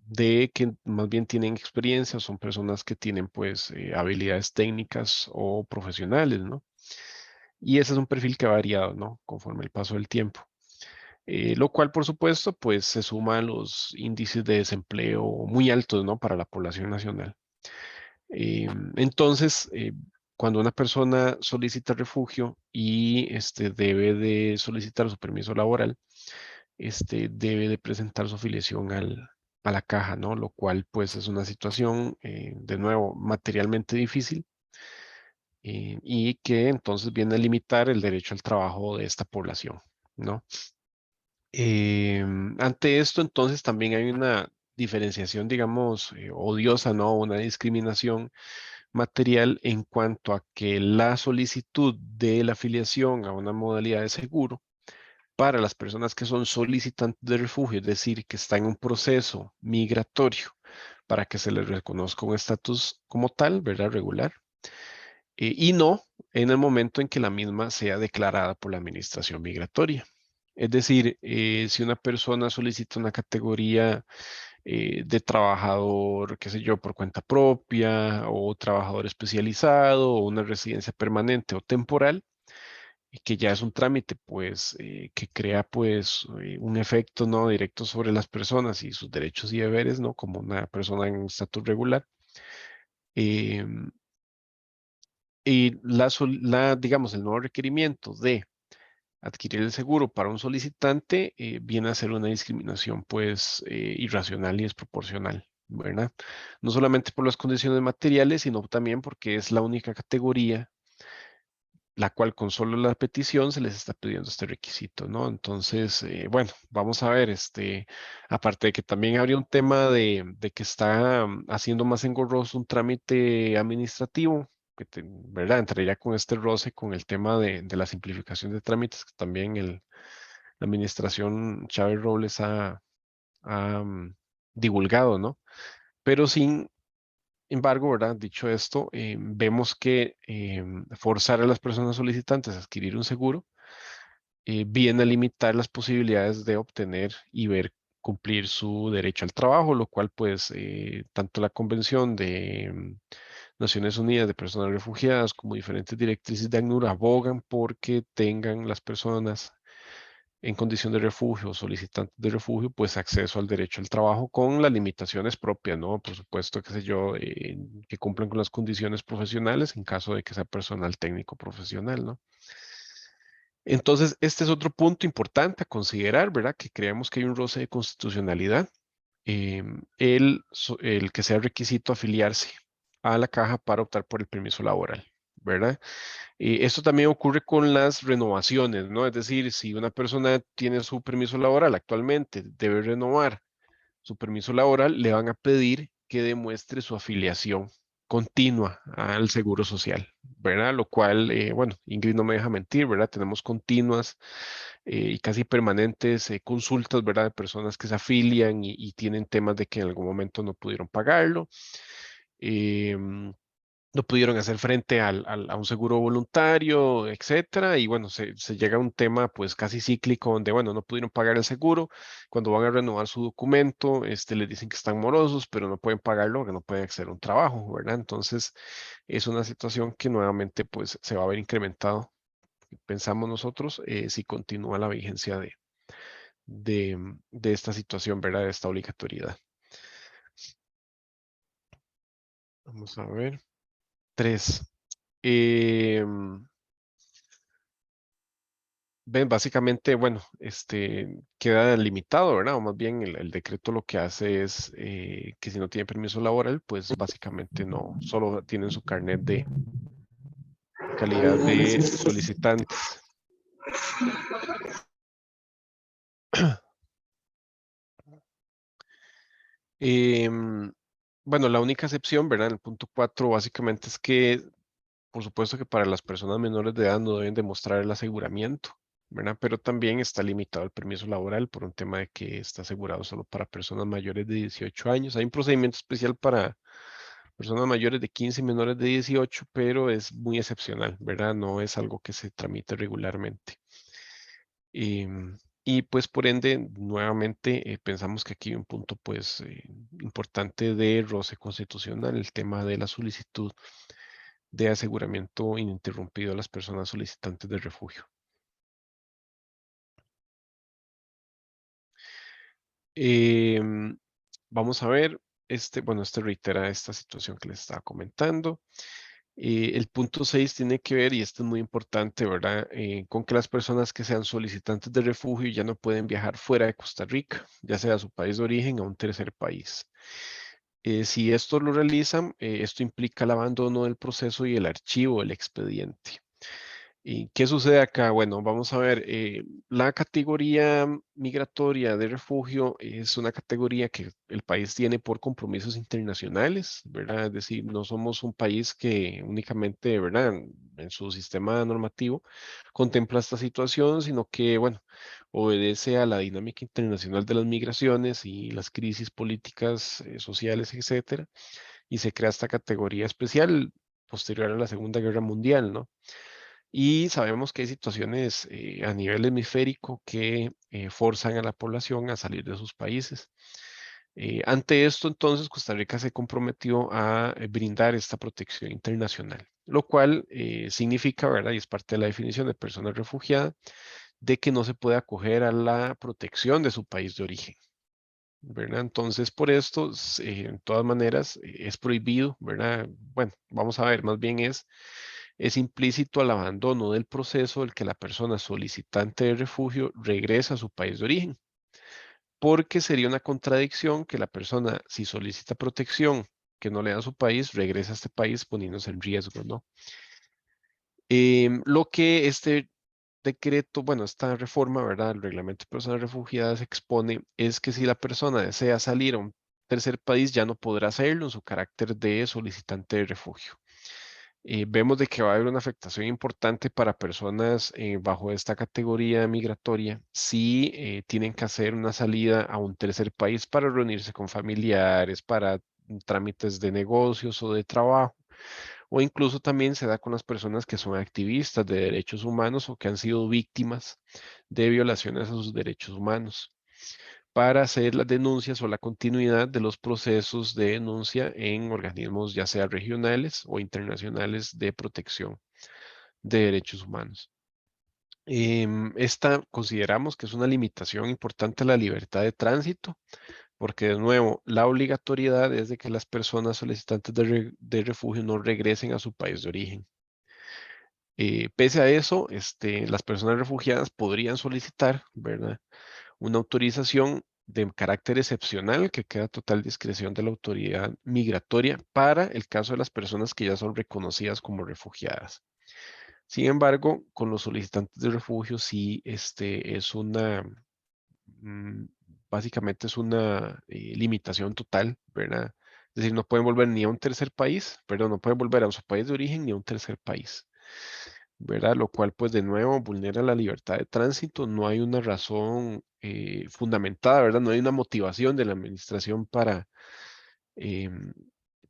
de que más bien tienen experiencia, son personas que tienen pues habilidades técnicas o profesionales, ¿no? Y ese es un perfil que ha variado, ¿no? Conforme el paso del tiempo. lo cual por supuesto pues se suma a los índices de desempleo muy altos, ¿no? Para la población nacional. Entonces, cuando una persona solicita refugio y debe de solicitar su permiso laboral, debe de presentar su afiliación a la caja, ¿no? Lo cual pues es una situación, de nuevo, materialmente difícil, y que entonces viene a limitar el derecho al trabajo de esta población, ¿no? Ante esto, entonces, también hay una diferenciación, digamos, odiosa, ¿no? Una discriminación material en cuanto a que la solicitud de la afiliación a una modalidad de seguro para las personas que son solicitantes de refugio, es decir, que están en un proceso migratorio para que se les reconozca un estatus como tal, ¿verdad? Regular, y no en el momento en que la misma sea declarada por la administración migratoria. Es decir, si una persona solicita una categoría de trabajador, qué sé yo, por cuenta propia, o trabajador especializado, o una residencia permanente o temporal, que ya es un trámite, pues, que crea, pues, un efecto no directo sobre las personas y sus derechos y deberes, ¿no? Como una persona en estatus regular. em, y digamos, el nuevo requerimiento de adquirir el seguro para un solicitante viene a ser una discriminación, pues, irracional y desproporcional, ¿verdad? No solamente por las condiciones materiales, sino también porque es la única categoría la cual con solo la petición se les está pidiendo este requisito, ¿no? Entonces, bueno, vamos a ver, aparte de que también habría un tema de que está haciendo más engorroso un trámite administrativo, ¿verdad? Entraría con este roce con el tema de la simplificación de trámites que también la administración Chávez Robles ha divulgado, ¿no? Pero sin embargo, ¿verdad? Dicho esto, vemos que forzar a las personas solicitantes a adquirir un seguro viene a limitar las posibilidades de obtener y ver cumplir su derecho al trabajo, lo cual pues tanto la Convención de Naciones Unidas de Personas Refugiadas como diferentes directrices de ACNUR abogan porque tengan las personas en condición de refugio, solicitantes de refugio, pues acceso al derecho al trabajo con las limitaciones propias, ¿no? Por supuesto, qué sé yo, que cumplan con las condiciones profesionales en caso de que sea personal técnico profesional, ¿no? Entonces, este es otro punto importante a considerar, ¿verdad? Que creemos que hay un roce de constitucionalidad. El que sea requisito afiliarse a la caja para optar por el permiso laboral, ¿verdad? Esto también ocurre con las renovaciones, ¿no? Es decir, si una persona tiene su permiso laboral actualmente, debe renovar su permiso laboral, le van a pedir que demuestre su afiliación continua al Seguro Social, ¿verdad? Lo cual, bueno, Ingrid no me deja mentir, ¿verdad? Tenemos continuas y casi permanentes consultas, ¿verdad? De personas que se afilian y tienen temas de que en algún momento no pudieron pagarlo. No pudieron hacer frente a un seguro voluntario, etcétera, y bueno, se llega a un tema pues casi cíclico donde, bueno, no pudieron pagar el seguro, cuando van a renovar su documento, les dicen que están morosos, pero no pueden pagarlo porque no pueden acceder a un trabajo, ¿verdad? Entonces, es una situación que nuevamente pues se va a ver incrementado, pensamos nosotros, si continúa la vigencia de esta situación, ¿verdad? De esta obligatoriedad. Vamos a ver. 3. Ven, básicamente, bueno, queda limitado, ¿verdad? O más bien el decreto lo que hace es que si no tiene permiso laboral, pues básicamente no, solo tienen su carnet de calidad de solicitantes. Bueno, la única excepción, ¿verdad? En el punto 4 básicamente es que, por supuesto que para las personas menores de edad no deben demostrar el aseguramiento, ¿verdad? Pero también está limitado el permiso laboral por un tema de que está asegurado solo para personas mayores de 18 años. Hay un procedimiento especial para personas mayores de 15 y menores de 18, pero es muy excepcional, ¿verdad? No es algo que se tramite regularmente. Y pues por ende, nuevamente, pensamos que aquí hay un punto pues importante de roce constitucional, el tema de la solicitud de aseguramiento ininterrumpido a las personas solicitantes de refugio. Vamos a ver, bueno, este reitera esta situación que les estaba comentando. El punto 6 tiene que ver, y esto es muy importante, ¿verdad? Con que las personas que sean solicitantes de refugio ya no pueden viajar fuera de Costa Rica, ya sea a su país de origen o a un tercer país. Si esto lo realizan, esto implica el abandono del proceso y el archivo del expediente. ¿Y qué sucede acá? Bueno, vamos a ver, la categoría migratoria de refugio es una categoría que el país tiene por compromisos internacionales, ¿verdad? Es decir, no somos un país que únicamente, ¿verdad? En su sistema normativo contempla esta situación, sino que, bueno, obedece a la dinámica internacional de las migraciones y las crisis políticas, sociales, etcétera, y se crea esta categoría especial posterior a la Segunda Guerra Mundial, ¿no? Y sabemos que hay situaciones a nivel hemisférico que forzan a la población a salir de sus países. Ante esto, entonces, Costa Rica se comprometió a brindar esta protección internacional, lo cual significa, ¿verdad? Y es parte de la definición de persona refugiada, de que no se puede acoger a la protección de su país de origen, ¿verdad? Entonces, por esto, en todas maneras, es prohibido, ¿verdad? Bueno, vamos a ver, más bien es implícito al abandono del proceso el que la persona solicitante de refugio regresa a su país de origen, porque sería una contradicción que la persona, si solicita protección que no le da a su país, regresa a este país poniéndose en riesgo, ¿no? Lo que este decreto, bueno, esta reforma, ¿verdad? El reglamento de personas refugiadas expone es que si la persona desea salir a un tercer país, ya no podrá hacerlo en su carácter de solicitante de refugio. Vemos de que va a haber una afectación importante para personas bajo esta categoría migratoria si tienen que hacer una salida a un tercer país para reunirse con familiares, para trámites de negocios o de trabajo, o incluso también se da con las personas que son activistas de derechos humanos o que han sido víctimas de violaciones a sus derechos humanos para hacer las denuncias o la continuidad de los procesos de denuncia en organismos ya sea regionales o internacionales de protección de derechos humanos. Esta consideramos que es una limitación importante a la libertad de tránsito, porque de nuevo, la obligatoriedad es de que las personas solicitantes de refugio no regresen a su país de origen. Pese a eso, las personas refugiadas podrían solicitar, ¿verdad? Una autorización de carácter excepcional que queda a total discreción de la autoridad migratoria para el caso de las personas que ya son reconocidas como refugiadas. Sin embargo, con los solicitantes de refugio sí, es una, mm, básicamente es una limitación total, ¿verdad? Es decir, no pueden volver ni a un tercer país, perdón, no pueden volver a su país de origen ni a un tercer país, ¿verdad? Lo cual, pues, de nuevo, vulnera la libertad de tránsito. No hay una razón fundamentada, ¿verdad? No hay una motivación de la administración para, em,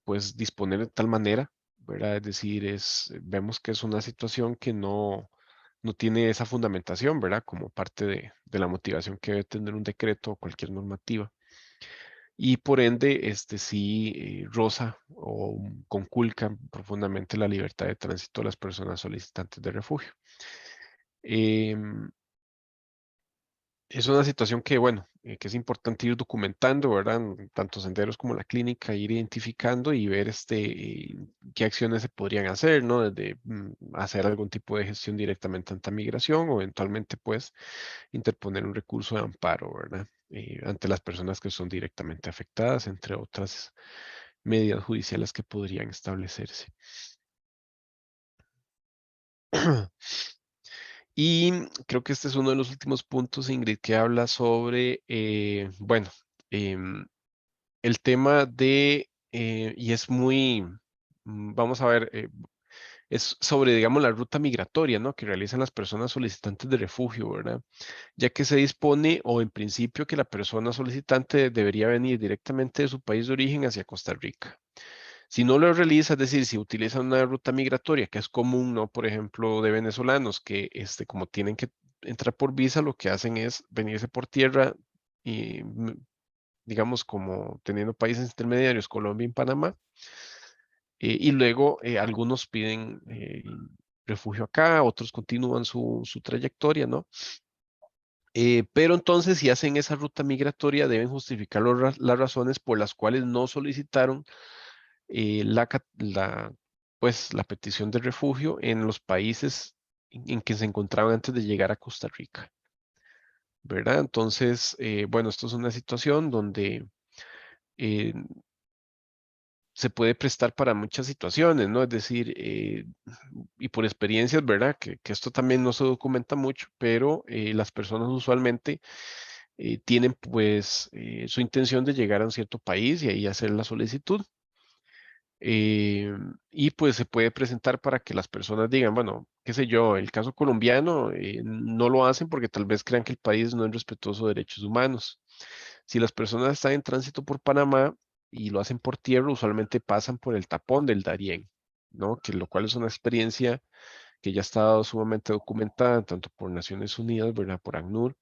pues, disponer de tal manera, ¿verdad? Es decir, vemos que es una situación que no tiene esa fundamentación, ¿verdad? Como parte de la motivación que debe tener un decreto o cualquier normativa. Y por ende, sí roza o conculca profundamente la libertad de tránsito de las personas solicitantes de refugio. Em, es una situación que, bueno, que es importante ir documentando, ¿verdad? Tanto senderos como la clínica, ir identificando y ver qué acciones se podrían hacer, ¿no? Desde hacer algún tipo de gestión directamente ante migración o eventualmente, pues, interponer un recurso de amparo, ¿verdad? Ante las personas que son directamente afectadas, entre otras medidas judiciales que podrían establecerse. Y creo que este es uno de los últimos puntos, Ingrid, que habla sobre, bueno, em, el tema y es muy, vamos a ver, es sobre, digamos, la ruta migratoria, ¿no? Que realizan las personas solicitantes de refugio, ¿verdad? Ya que se dispone, o en principio, que la persona solicitante debería venir directamente de su país de origen hacia Costa Rica. Si no lo realiza, es decir, si utilizan una ruta migratoria, que es común, ¿no? Por ejemplo, de venezolanos que, como tienen que entrar por visa, lo que hacen es venirse por tierra y, digamos, como teniendo países intermediarios, Colombia y Panamá, y luego algunos piden refugio acá, otros continúan su trayectoria, ¿no? Pero entonces, si hacen esa ruta migratoria, deben justificar las razones por las cuales no solicitaron pues, la petición de refugio en los países en que se encontraban antes de llegar a Costa Rica, ¿verdad? Entonces, bueno, esto es una situación donde eh, se puede prestar para muchas situaciones, ¿no? Es decir, y por experiencias, ¿verdad? Que esto también no se documenta mucho, pero las personas usualmente tienen pues su intención de llegar a un cierto país y ahí hacer la solicitud. Y pues se puede presentar para que las personas digan, bueno, qué sé yo, el caso colombiano no lo hacen porque tal vez crean que el país no es respetuoso de derechos humanos. Si las personas están en tránsito por Panamá y lo hacen por tierra, usualmente pasan por el tapón del Darién, ¿no? Que lo cual es una experiencia que ya ha estado sumamente documentada, tanto por Naciones Unidas, ¿verdad? Por ACNUR,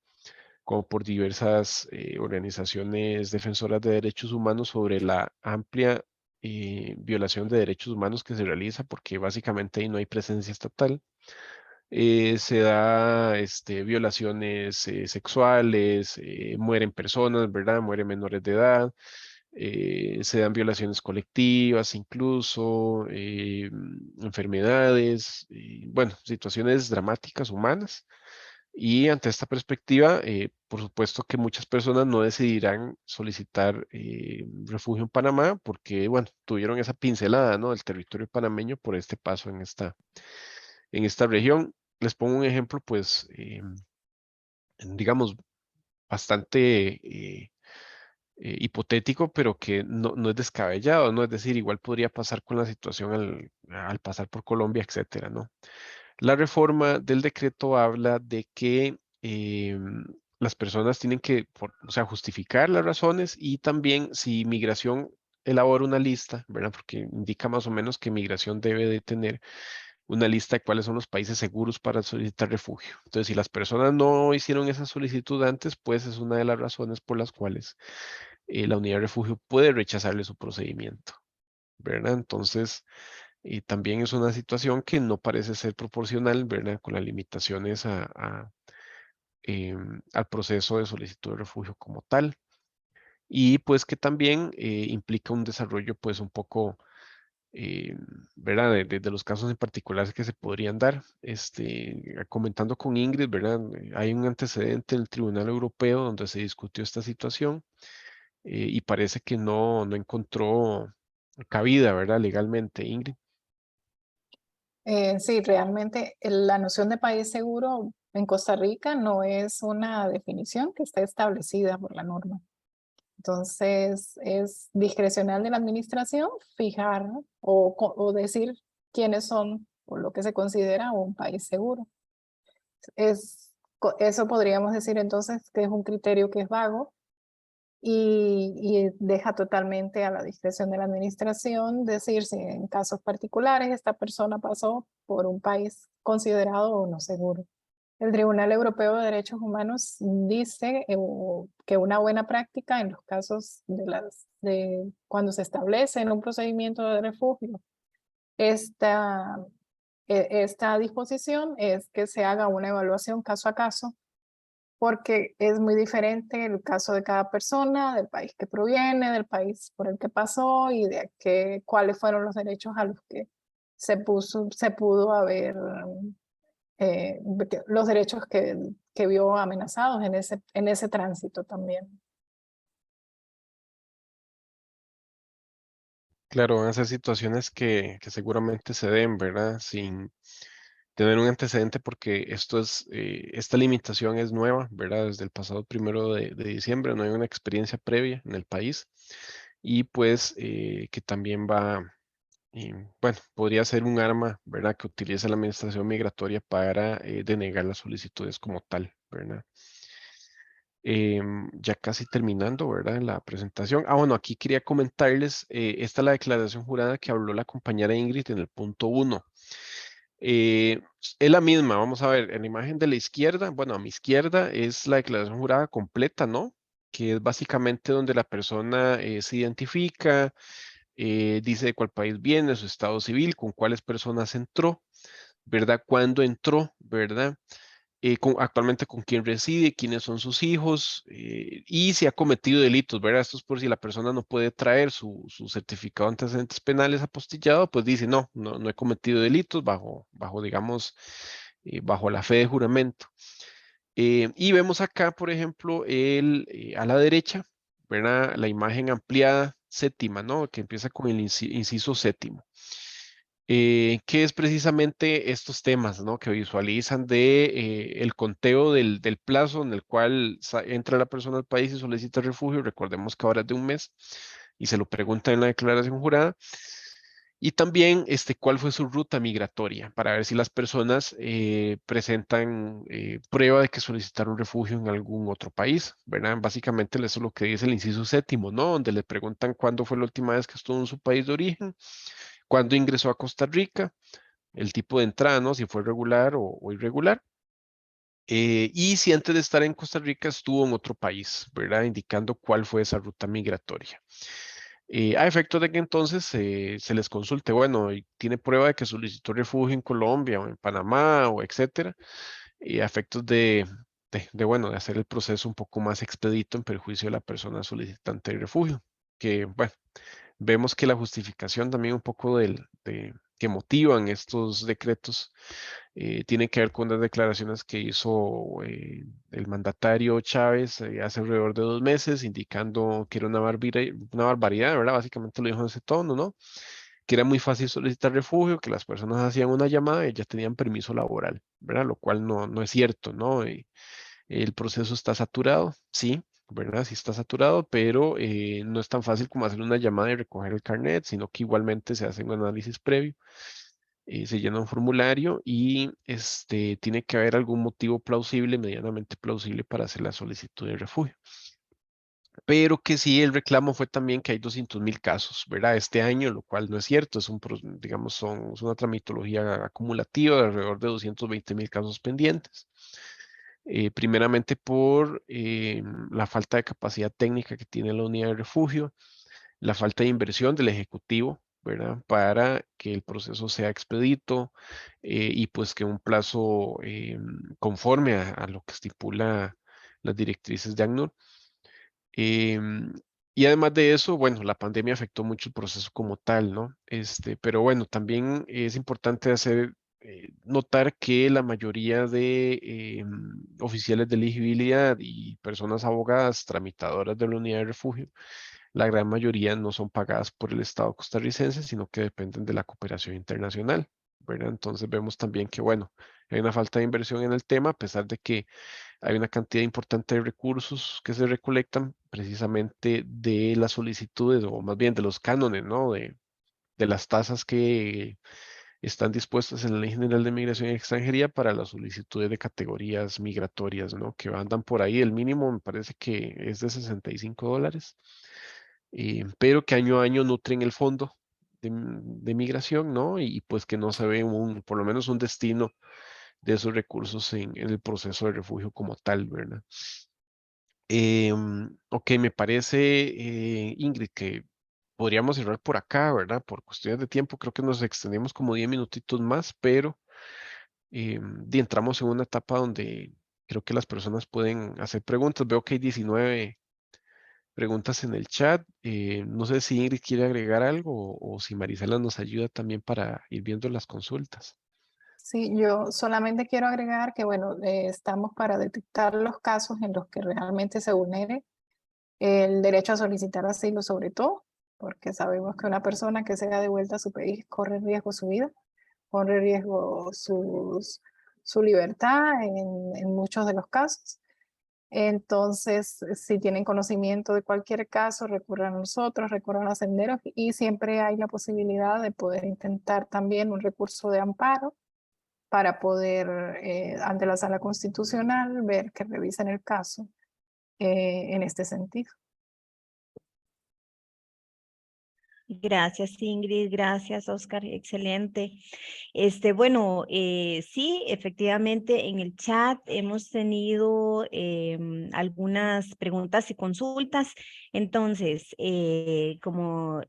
como por diversas organizaciones defensoras de derechos humanos sobre la amplia violación de derechos humanos que se realiza, porque básicamente ahí no hay presencia estatal. Se da violaciones sexuales, mueren personas, ¿verdad? Mueren menores de edad, se dan violaciones colectivas incluso, enfermedades, bueno, situaciones dramáticas humanas. Y ante esta perspectiva, por supuesto que muchas personas no decidirán solicitar refugio en Panamá porque, bueno, tuvieron esa pincelada, ¿no? Del territorio panameño por este paso en esta región. Les pongo un ejemplo, pues, digamos, bastante hipotético, pero que no es descabellado, ¿no? Es decir, igual podría pasar con la situación al pasar por Colombia, etcétera, ¿no? La reforma del decreto habla de que las personas tienen que, o sea, justificar las razones y también si migración elabora una lista, ¿verdad? Porque indica más o menos que migración debe de tener una lista de cuáles son los países seguros para solicitar refugio. Entonces, si las personas no hicieron esa solicitud antes, pues es una de las razones por las cuales la unidad de refugio puede rechazarle su procedimiento, ¿verdad? Entonces, también es una situación que no parece ser proporcional, ¿verdad? Con las limitaciones al proceso de solicitud de refugio como tal. Y pues que también implica un desarrollo pues un poco eh, ¿verdad? De los casos en particulares que se podrían dar. Comentando con Ingrid, ¿verdad? Hay un antecedente en el Tribunal Europeo donde se discutió esta situación y parece que no encontró cabida, ¿verdad? Legalmente, Ingrid. Sí, realmente la noción de país seguro en Costa Rica no es una definición que esté establecida por la norma. Entonces, es discrecional de la administración fijar o decir quiénes son o lo que se considera un país seguro. Eso podríamos decir entonces que es un criterio que es vago y deja totalmente a la discreción de la administración decir si en casos particulares esta persona pasó por un país considerado o no seguro. El Tribunal Europeo de Derechos Humanos dice que una buena práctica en los casos de cuando se establece en un procedimiento de refugio esta disposición es que se haga una evaluación caso a caso, porque es muy diferente el caso de cada persona, del país que proviene, del país por el que pasó y de cuáles fueron los derechos a los que se pudo haber los derechos que vio amenazados en ese tránsito también. Claro, van a ser situaciones que seguramente se den, ¿verdad? Sin tener un antecedente porque esta limitación es nueva, ¿verdad? Desde el pasado 1 de diciembre no hay una experiencia previa en el país y pues que también bueno, podría ser un arma, ¿verdad? Que utiliza la administración migratoria para denegar las solicitudes como tal, ¿verdad? Ya casi terminando, ¿verdad? La presentación. Bueno, aquí quería comentarles, esta es la declaración jurada que habló la compañera Ingrid en el punto 1. Es la misma, vamos a ver, en la imagen de la izquierda, bueno, a mi izquierda es la declaración jurada completa, ¿no? Que es básicamente donde la persona se identifica, dice de cuál país viene, su estado civil, con cuáles personas entró, ¿verdad? Cuándo entró, ¿verdad? actualmente con quién reside, quiénes son sus hijos y si ha cometido delitos, ¿verdad? Esto es por si la persona no puede traer su certificado de antecedentes penales apostillado, pues dice, no he cometido delitos bajo digamos, bajo la fe de juramento. Y vemos acá, por ejemplo, a la derecha, ¿verdad? La imagen ampliada séptima, ¿no? Que empieza con el inciso séptimo. Que es precisamente estos temas, ¿no? Que visualizan el conteo del plazo en el cual entra la persona al país y solicita refugio. Recordemos que ahora es de un mes y se lo pregunta en la declaración jurada. Y también cuál fue su ruta migratoria para ver si las personas presentan prueba de que solicitaron refugio en algún otro país, ¿verdad? Básicamente eso es lo que dice el inciso séptimo, ¿no? Donde le preguntan cuándo fue la última vez que estuvo en su país de origen, cuándo ingresó a Costa Rica, el tipo de entrada, ¿no? Si fue regular o irregular. Y si antes de estar en Costa Rica estuvo en otro país, ¿verdad? Indicando cuál fue esa ruta migratoria. A efectos de que entonces se les consulte, bueno, y tiene prueba de que solicitó refugio en Colombia o en Panamá o etcétera, y a efectos bueno, de hacer el proceso un poco más expedito en perjuicio de la persona solicitante de refugio, que bueno, vemos que la justificación también un poco que motivan estos decretos tiene que ver con las declaraciones que hizo el mandatario Chávez hace alrededor de 2 meses, indicando que era una barbaridad, ¿verdad? Básicamente lo dijo en ese tono, ¿no? Que era muy fácil solicitar refugio, que las personas hacían una llamada y ya tenían permiso laboral, ¿verdad? Lo cual no es cierto, ¿no? El proceso está saturado, sí, ¿verdad? Sí está saturado, pero no es tan fácil como hacer una llamada y recoger el carnet, sino que igualmente se hace un análisis previo, se llena un formulario y tiene que haber algún motivo plausible, medianamente plausible para hacer la solicitud de refugio. Pero que sí, el reclamo fue también que hay 200.000 casos, ¿verdad? Este año, lo cual no es cierto, digamos, es una tramitología acumulativa de alrededor de 220.000 casos pendientes. Primeramente por la falta de capacidad técnica que tiene la unidad de refugio, la falta de inversión del Ejecutivo, ¿verdad? Para que el proceso sea expedito y pues que un plazo conforme a lo que estipula las directrices de ACNUR. Y además de eso, bueno, la pandemia afectó mucho el proceso como tal, ¿no? Pero bueno, también es importante hacer notar que la mayoría de oficiales de elegibilidad y personas abogadas, tramitadoras de la unidad de refugio, la gran mayoría no son pagadas por el Estado costarricense, sino que dependen de la cooperación internacional, ¿verdad? Entonces vemos también que, bueno, hay una falta de inversión en el tema, a pesar de que hay una cantidad importante de recursos que se recolectan precisamente de las solicitudes, o más bien de los cánones, ¿no? De las tasas que están dispuestas en la Ley General de Migración y Extranjería para las solicitudes de categorías migratorias, ¿no? Que andan por ahí, el mínimo me parece que es de $65, pero que año a año nutren el fondo de migración, ¿no? Y pues que no se ve por lo menos un destino de esos recursos en el proceso de refugio como tal, ¿verdad? Ok, me parece, Ingrid, que podríamos cerrar por acá, ¿verdad? Por cuestiones de tiempo, creo que nos extendemos como 10 minutitos más, pero entramos en una etapa donde creo que las personas pueden hacer preguntas. Veo que hay 19 preguntas en el chat. No sé si Ingrid quiere agregar algo o si Marisela nos ayuda también para ir viendo las consultas. Sí, yo solamente quiero agregar que, bueno, estamos para detectar los casos en los que realmente se vulnere el derecho a solicitar asilo, sobre todo, porque sabemos que una persona que sea devuelta a su país corre riesgo su vida, corre riesgo su libertad en muchos de los casos. Entonces, si tienen conocimiento de cualquier caso, recurran a nosotros, recurran a Senderos y siempre hay la posibilidad de poder intentar también un recurso de amparo para poder, ante la Sala Constitucional, ver que revisen el caso en este sentido. Gracias, Ingrid. Gracias, Oscar. Excelente. Bueno, sí, efectivamente, en el chat hemos tenido algunas preguntas y consultas. Entonces, como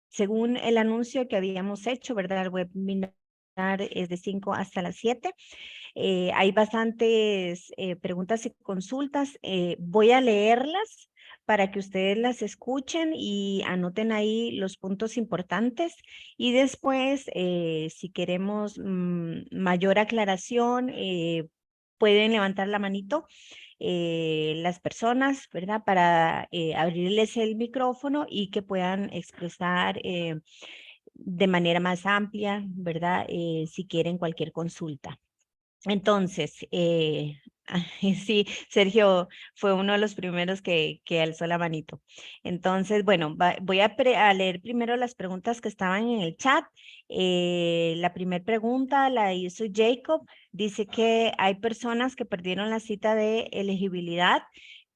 según el anuncio que habíamos hecho, ¿verdad? El webinar es de 5 hasta las 7. Hay bastantes preguntas y consultas. Voy a leerlas para que ustedes las escuchen y anoten ahí los puntos importantes. Y después, si queremos mayor aclaración, pueden levantar la manito las personas, ¿verdad? Para abrirles el micrófono y que puedan expresar de manera más amplia, ¿verdad? Si quieren cualquier consulta. Entonces, sí, Sergio fue uno de los primeros que alzó la manito. Entonces, bueno, voy a leer primero las preguntas que estaban en el chat. La primera pregunta la hizo Jacob. Dice que hay personas que perdieron la cita de elegibilidad,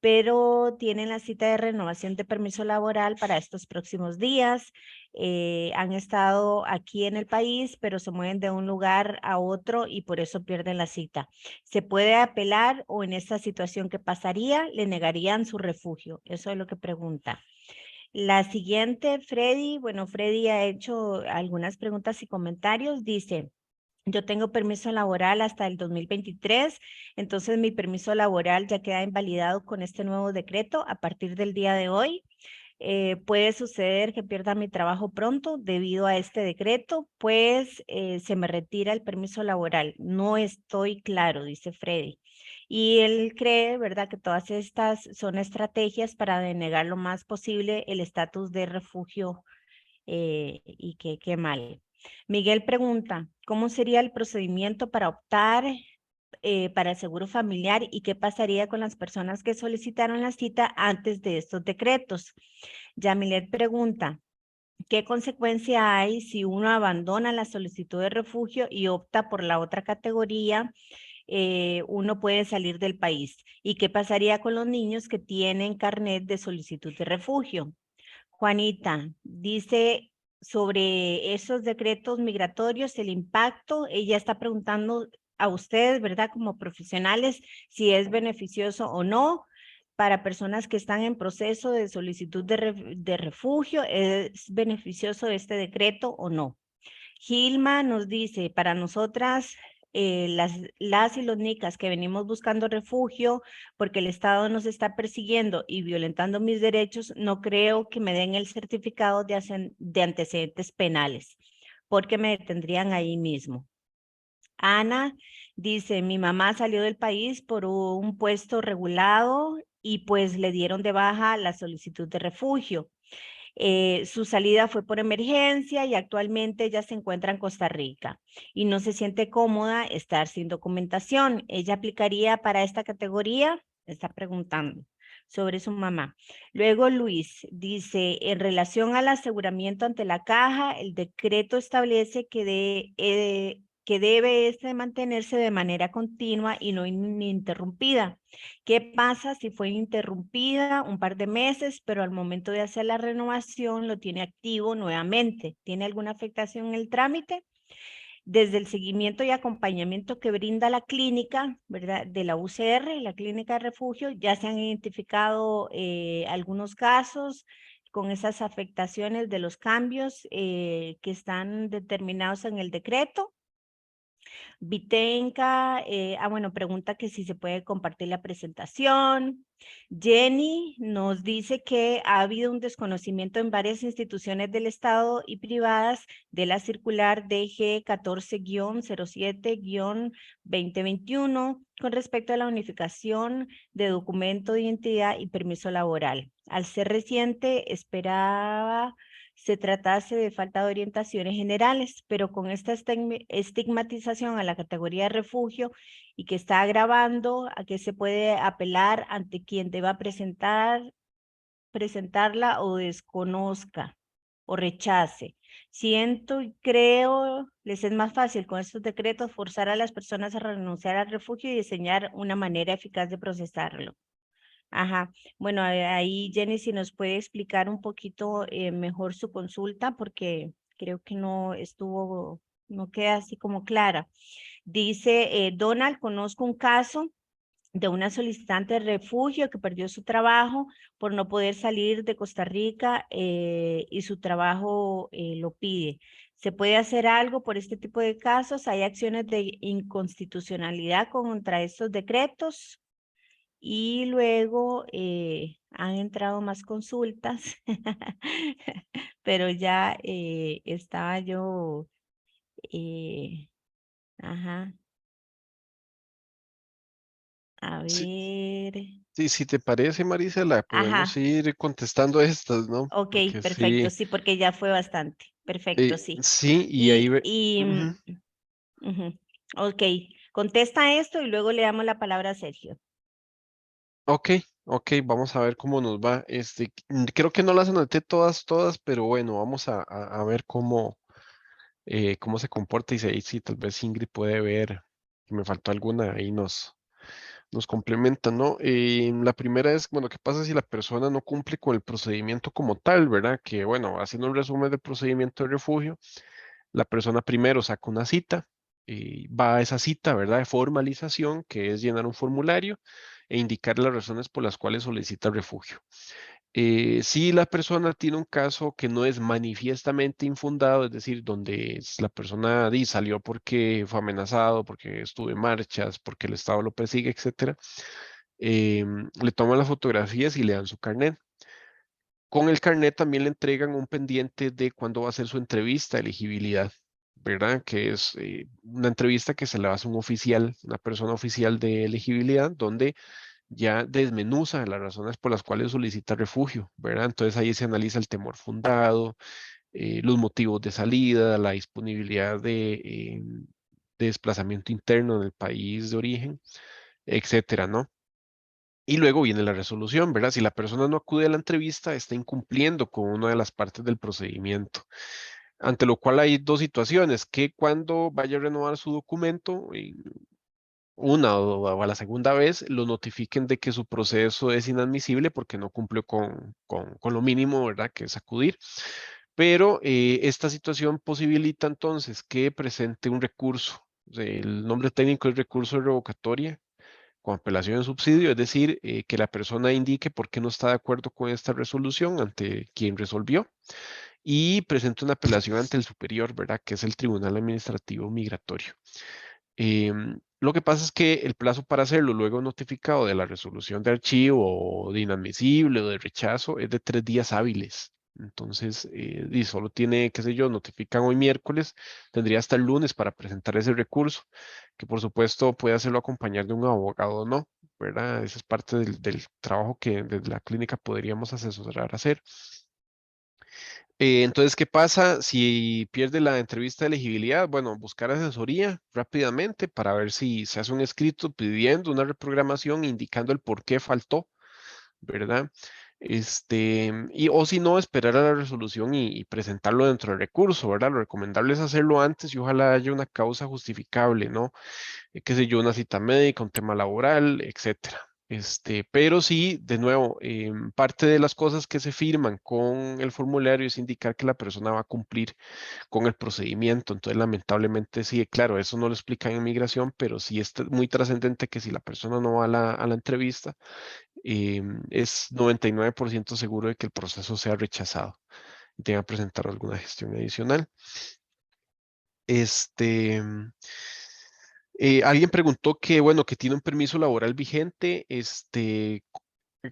pero tienen la cita de renovación de permiso laboral para estos próximos días. Han estado aquí en el país, pero se mueven de un lugar a otro y por eso pierden la cita. ¿Se puede apelar o en esta situación qué pasaría? ¿Le negarían su refugio? Eso es lo que pregunta. La siguiente, Freddy. Bueno, Freddy ha hecho algunas preguntas y comentarios. Dice, yo tengo permiso laboral hasta el 2023, entonces mi permiso laboral ya queda invalidado con este nuevo decreto a partir del día de hoy. Puede suceder que pierda mi trabajo pronto debido a este decreto, pues se me retira el permiso laboral. No estoy claro, dice Freddy. Y él cree, ¿verdad?, que todas estas son estrategias para denegar lo más posible el estatus de refugio y que qué mal. Miguel pregunta, ¿cómo sería el procedimiento para optar para el seguro familiar y qué pasaría con las personas que solicitaron la cita antes de estos decretos? Yamilet pregunta, ¿qué consecuencia hay si uno abandona la solicitud de refugio y opta por la otra categoría? Uno puede salir del país. ¿Y qué pasaría con los niños que tienen carnet de solicitud de refugio? Juanita dice sobre esos decretos migratorios, el impacto. Ella está preguntando a ustedes, ¿verdad? Como profesionales, si es beneficioso o no para personas que están en proceso de solicitud de refugio. ¿Es beneficioso este decreto o no? Gilma nos dice, para nosotras, las y los nicas que venimos buscando refugio porque el Estado nos está persiguiendo y violentando mis derechos, no creo que me den el certificado de antecedentes penales, porque me detendrían ahí mismo. Ana dice, mi mamá salió del país por un puesto regulado y pues le dieron de baja la solicitud de refugio. Su salida fue por emergencia y actualmente ella se encuentra en Costa Rica y no se siente cómoda estar sin documentación. ¿Ella aplicaría para esta categoría? Está preguntando sobre su mamá. Luego Luis dice, en relación al aseguramiento ante la caja, el decreto establece que debe mantenerse de manera continua y no ininterrumpida. ¿Qué pasa si fue interrumpida un par de meses, pero al momento de hacer la renovación lo tiene activo nuevamente? ¿Tiene alguna afectación en el trámite? Desde el seguimiento y acompañamiento que brinda la clínica, ¿verdad?, de la UCR, la clínica de refugio, ya se han identificado algunos casos con esas afectaciones de los cambios que están determinados en el decreto. Vitenka, bueno, pregunta que si se puede compartir la presentación. Jenny nos dice que ha habido un desconocimiento en varias instituciones del Estado y privadas de la circular DG 14-07-2021 con respecto a la unificación de documento de identidad y permiso laboral. Al ser reciente, esperaba se tratase de falta de orientaciones generales, pero con esta estigmatización a la categoría de refugio y que está agravando, a que se puede apelar ante quien deba presentarla o desconozca o rechace. Siento y creo, les es más fácil con estos decretos forzar a las personas a renunciar al refugio y diseñar una manera eficaz de procesarlo. Ajá, bueno, ahí Jenny, si nos puede explicar un poquito mejor su consulta, porque creo que no queda así como clara. Dice, Donald, conozco un caso de una solicitante de refugio que perdió su trabajo por no poder salir de Costa Rica y su trabajo lo pide. ¿Se puede hacer algo por este tipo de casos? ¿Hay acciones de inconstitucionalidad contra estos decretos? Y luego han entrado más consultas, pero ya estaba yo, ajá, a Sí, ver, sí, si te parece, Marisela, podemos ajá, ir contestando estas, ¿no? ok, Porque perfecto, sí, sí, porque ya fue bastante, perfecto, sí. sí, y ahí Y, ve. y, Ujú. ujú, ok, contesta esto y luego le damos la palabra a Sergio. Ok, ok, vamos a ver cómo nos va. Creo que no las anoté todas, pero bueno, vamos a ver cómo se comporta y si tal vez Ingrid puede ver que me faltó alguna, ahí nos complementa, ¿no? La primera es, bueno, ¿qué pasa si la persona no cumple con el procedimiento como tal, ¿verdad? Que, bueno, haciendo un resumen del procedimiento de refugio, la persona primero saca una cita, va a esa cita, ¿verdad? De formalización, que es llenar un formulario e indicar las razones por las cuales solicita refugio. Si la persona tiene un caso que no es manifiestamente infundado, es decir, donde la persona salió porque fue amenazado, porque estuvo en marchas, porque el Estado lo persigue, etcétera, le toman las fotografías y le dan su carnet. Con el carnet también le entregan un pendiente de cuándo va a ser su entrevista de elegibilidad, ¿verdad? Que es una entrevista que se le hace a un oficial, una persona oficial de elegibilidad, donde ya desmenuza las razones por las cuales solicita refugio, ¿verdad? Entonces ahí se analiza el temor fundado, los motivos de salida, la disponibilidad de desplazamiento interno en el país de origen, etcétera, ¿no? Y luego viene la resolución, ¿verdad? Si la persona no acude a la entrevista, está incumpliendo con una de las partes del procedimiento. Ante lo cual hay dos situaciones, que cuando vaya a renovar su documento, una o a la segunda vez, lo notifiquen de que su proceso es inadmisible porque no cumplió con lo mínimo, ¿verdad? Que es acudir. Pero esta situación posibilita entonces que presente un recurso. O sea, el nombre técnico es recurso de revocatoria con apelación en subsidio, es decir, que la persona indique por qué no está de acuerdo con esta resolución ante quien resolvió y presente una apelación ante el superior, ¿verdad? Que es el Tribunal Administrativo Migratorio. Lo que pasa es que el plazo para hacerlo, luego notificado de la resolución de archivo o de inadmisible o de rechazo, es de 3 días hábiles. Entonces, y solo tiene, qué sé yo, notifican hoy miércoles, tendría hasta el lunes para presentar ese recurso, que por supuesto puede hacerlo acompañar de un abogado o no, ¿verdad? Esa es parte del trabajo que desde la clínica podríamos asesorar a hacer. Entonces, ¿qué pasa si pierde la entrevista de elegibilidad? Bueno, buscar asesoría rápidamente para ver si se hace un escrito pidiendo una reprogramación indicando el por qué faltó, ¿verdad? O si no, esperar a la resolución y presentarlo dentro del recurso, ¿verdad? Lo recomendable es hacerlo antes y ojalá haya una causa justificable, ¿no? Qué sé yo, una cita médica, un tema laboral, etcétera. Pero sí, de nuevo, parte de las cosas que se firman con el formulario es indicar que la persona va a cumplir con el procedimiento. Entonces, lamentablemente, sí, claro, eso no lo explican en migración, pero sí es muy trascendente que si la persona no va a la entrevista, es 99% seguro de que el proceso sea rechazado y tenga que presentar alguna gestión adicional. Este. Alguien preguntó que, bueno, que tiene un permiso laboral vigente,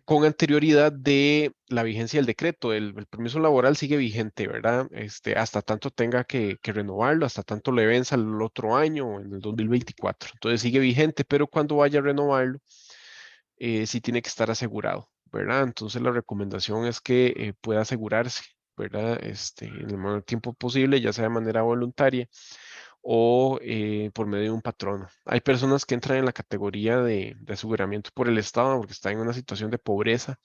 con anterioridad de la vigencia del decreto. El permiso laboral sigue vigente, ¿verdad? Hasta tanto tenga que renovarlo, hasta tanto le venza el otro año o en el 2024. Entonces sigue vigente, pero cuando vaya a renovarlo, sí tiene que estar asegurado, ¿verdad? Entonces la recomendación es que pueda asegurarse, ¿verdad? En el menor tiempo posible, ya sea de manera voluntaria o por medio de un patrono. Hay personas que entran en la categoría de aseguramiento por el Estado porque están en una situación de pobreza,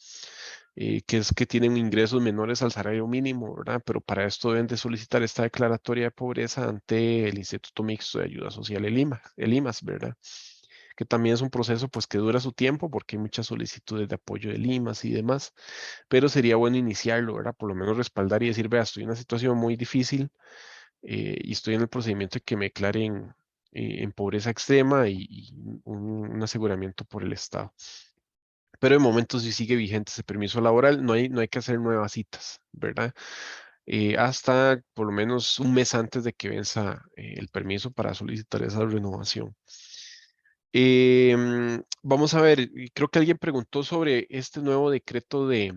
que es que tienen ingresos menores al salario mínimo, ¿verdad? Pero para esto deben de solicitar esta declaratoria de pobreza ante el Instituto Mixto de Ayuda Social, el IMAS, ¿verdad? Que también es un proceso pues que dura su tiempo porque hay muchas solicitudes de apoyo del IMAS y demás, pero sería bueno iniciarlo, ¿verdad? Por lo menos respaldar y decir, vea, estoy en una situación muy difícil, y estoy en el procedimiento de que me declaren en pobreza extrema y un aseguramiento por el Estado. Pero de momento si sigue vigente ese permiso laboral, no hay que hacer nuevas citas, ¿verdad? hasta por lo menos un mes antes de que venza el permiso para solicitar esa renovación. Vamos a ver, y creo que alguien preguntó sobre este nuevo decreto de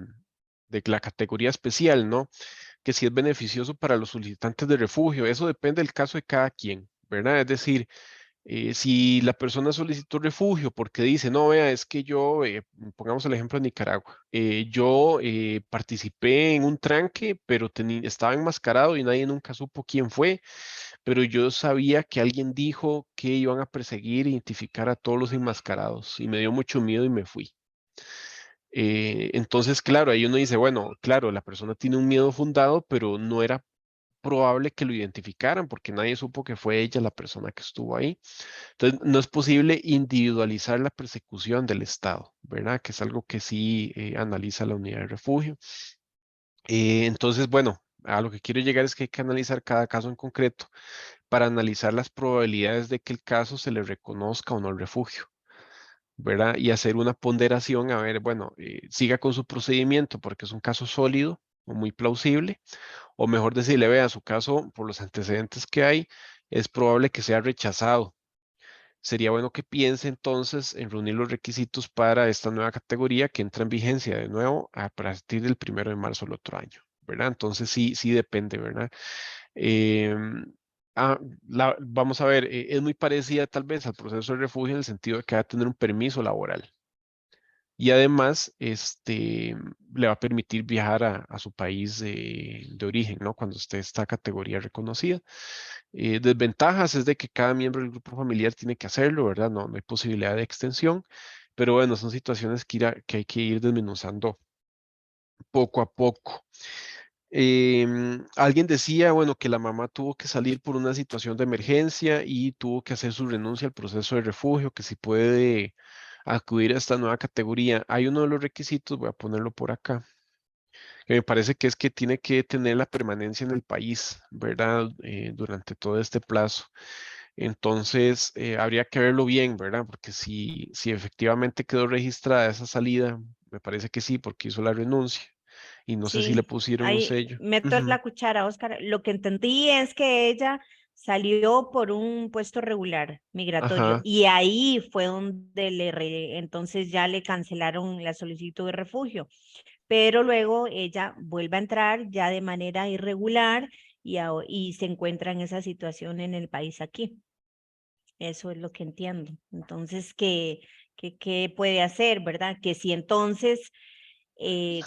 la categoría especial, ¿no? Que si es beneficioso para los solicitantes de refugio. Eso depende del caso de cada quien, ¿verdad? Es decir, si la persona solicitó refugio porque dice, no, vea, es que yo, pongamos el ejemplo de Nicaragua, yo participé en un tranque, pero estaba enmascarado y nadie nunca supo quién fue, pero yo sabía que alguien dijo que iban a perseguir e identificar a todos los enmascarados y me dio mucho miedo y me fui. Entonces, claro, ahí uno dice, bueno, claro, la persona tiene un miedo fundado, pero no era probable que lo identificaran porque nadie supo que fue ella la persona que estuvo ahí. Entonces, no es posible individualizar la persecución del Estado, ¿verdad? Que es algo que sí analiza la unidad de refugio. Entonces, bueno, a lo que quiero llegar es que hay que analizar cada caso en concreto para analizar las probabilidades de que el caso se le reconozca o no el refugio, ¿verdad? Y hacer una ponderación, a ver, bueno, siga con su procedimiento porque es un caso sólido o muy plausible, o mejor decirle, vea, su caso, por los antecedentes que hay, es probable que sea rechazado. Sería bueno que piense entonces en reunir los requisitos para esta nueva categoría que entra en vigencia de nuevo a partir del 1 de marzo del otro año, ¿verdad? Entonces sí depende, ¿verdad? Em, vamos a ver, es muy parecida tal vez al proceso de refugio en el sentido de que va a tener un permiso laboral y además le va a permitir viajar a su país de origen, ¿no? Cuando esté esta categoría reconocida. Desventajas es de que cada miembro del grupo familiar tiene que hacerlo, ¿verdad? No hay posibilidad de extensión, pero bueno, son situaciones que hay que ir desmenuzando poco a poco. Alguien decía, bueno, que la mamá tuvo que salir por una situación de emergencia y tuvo que hacer su renuncia al proceso de refugio, que si puede acudir a esta nueva categoría. Hay uno de los requisitos, voy a ponerlo por acá, que me parece que es que tiene que tener la permanencia en el país, ¿verdad? Durante todo este plazo. Entonces, habría que verlo bien, ¿verdad? Porque si efectivamente quedó registrada esa salida, me parece que sí, porque hizo la renuncia. Y no sé si le Sí, pusieron un ahí sello. meto Ujú. la cuchara, Oscar. Lo que entendí es que ella salió por un puesto regular migratorio Ajá. y ahí fue donde entonces ya le cancelaron la solicitud de refugio, pero luego ella vuelve a entrar ya de manera irregular y se encuentra en esa situación en el país aquí. Eso es lo que entiendo. Entonces, ¿qué puede hacer, verdad? Que si entonces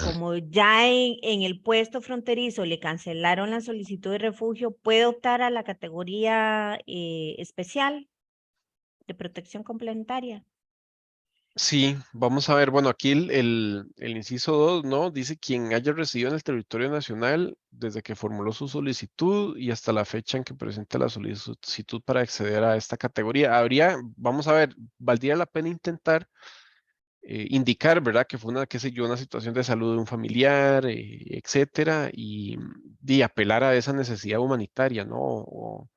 como ya en el puesto fronterizo le cancelaron la solicitud de refugio, puede optar a la categoría especial de protección complementaria. Sí, vamos a ver, bueno, aquí el inciso 2, ¿no? Dice quien haya residido en el territorio nacional desde que formuló su solicitud y hasta la fecha en que presenta la solicitud para acceder a esta categoría. Vamos a ver, valdría la pena intentar indicar, ¿verdad? Que fue qué sé yo, una situación de salud de un familiar, etcétera, y apelar a esa necesidad humanitaria, ¿no? O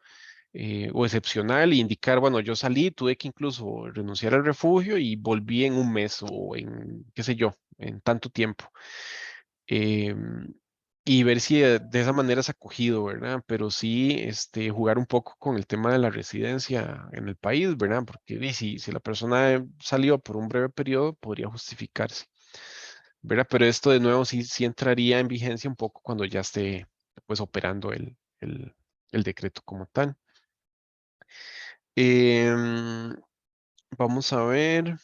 excepcional, e indicar, bueno, yo salí, tuve que incluso renunciar al refugio y volví en un mes o en, qué sé yo, en tanto tiempo. Em, y ver si de esa manera es acogido, ¿verdad? Pero sí, jugar un poco con el tema de la residencia en el país, ¿verdad? Porque si la persona salió por un breve periodo, podría justificarse, ¿verdad? Pero esto de nuevo sí entraría en vigencia un poco cuando ya esté, pues, operando el decreto como tal. Em, Vamos a ver,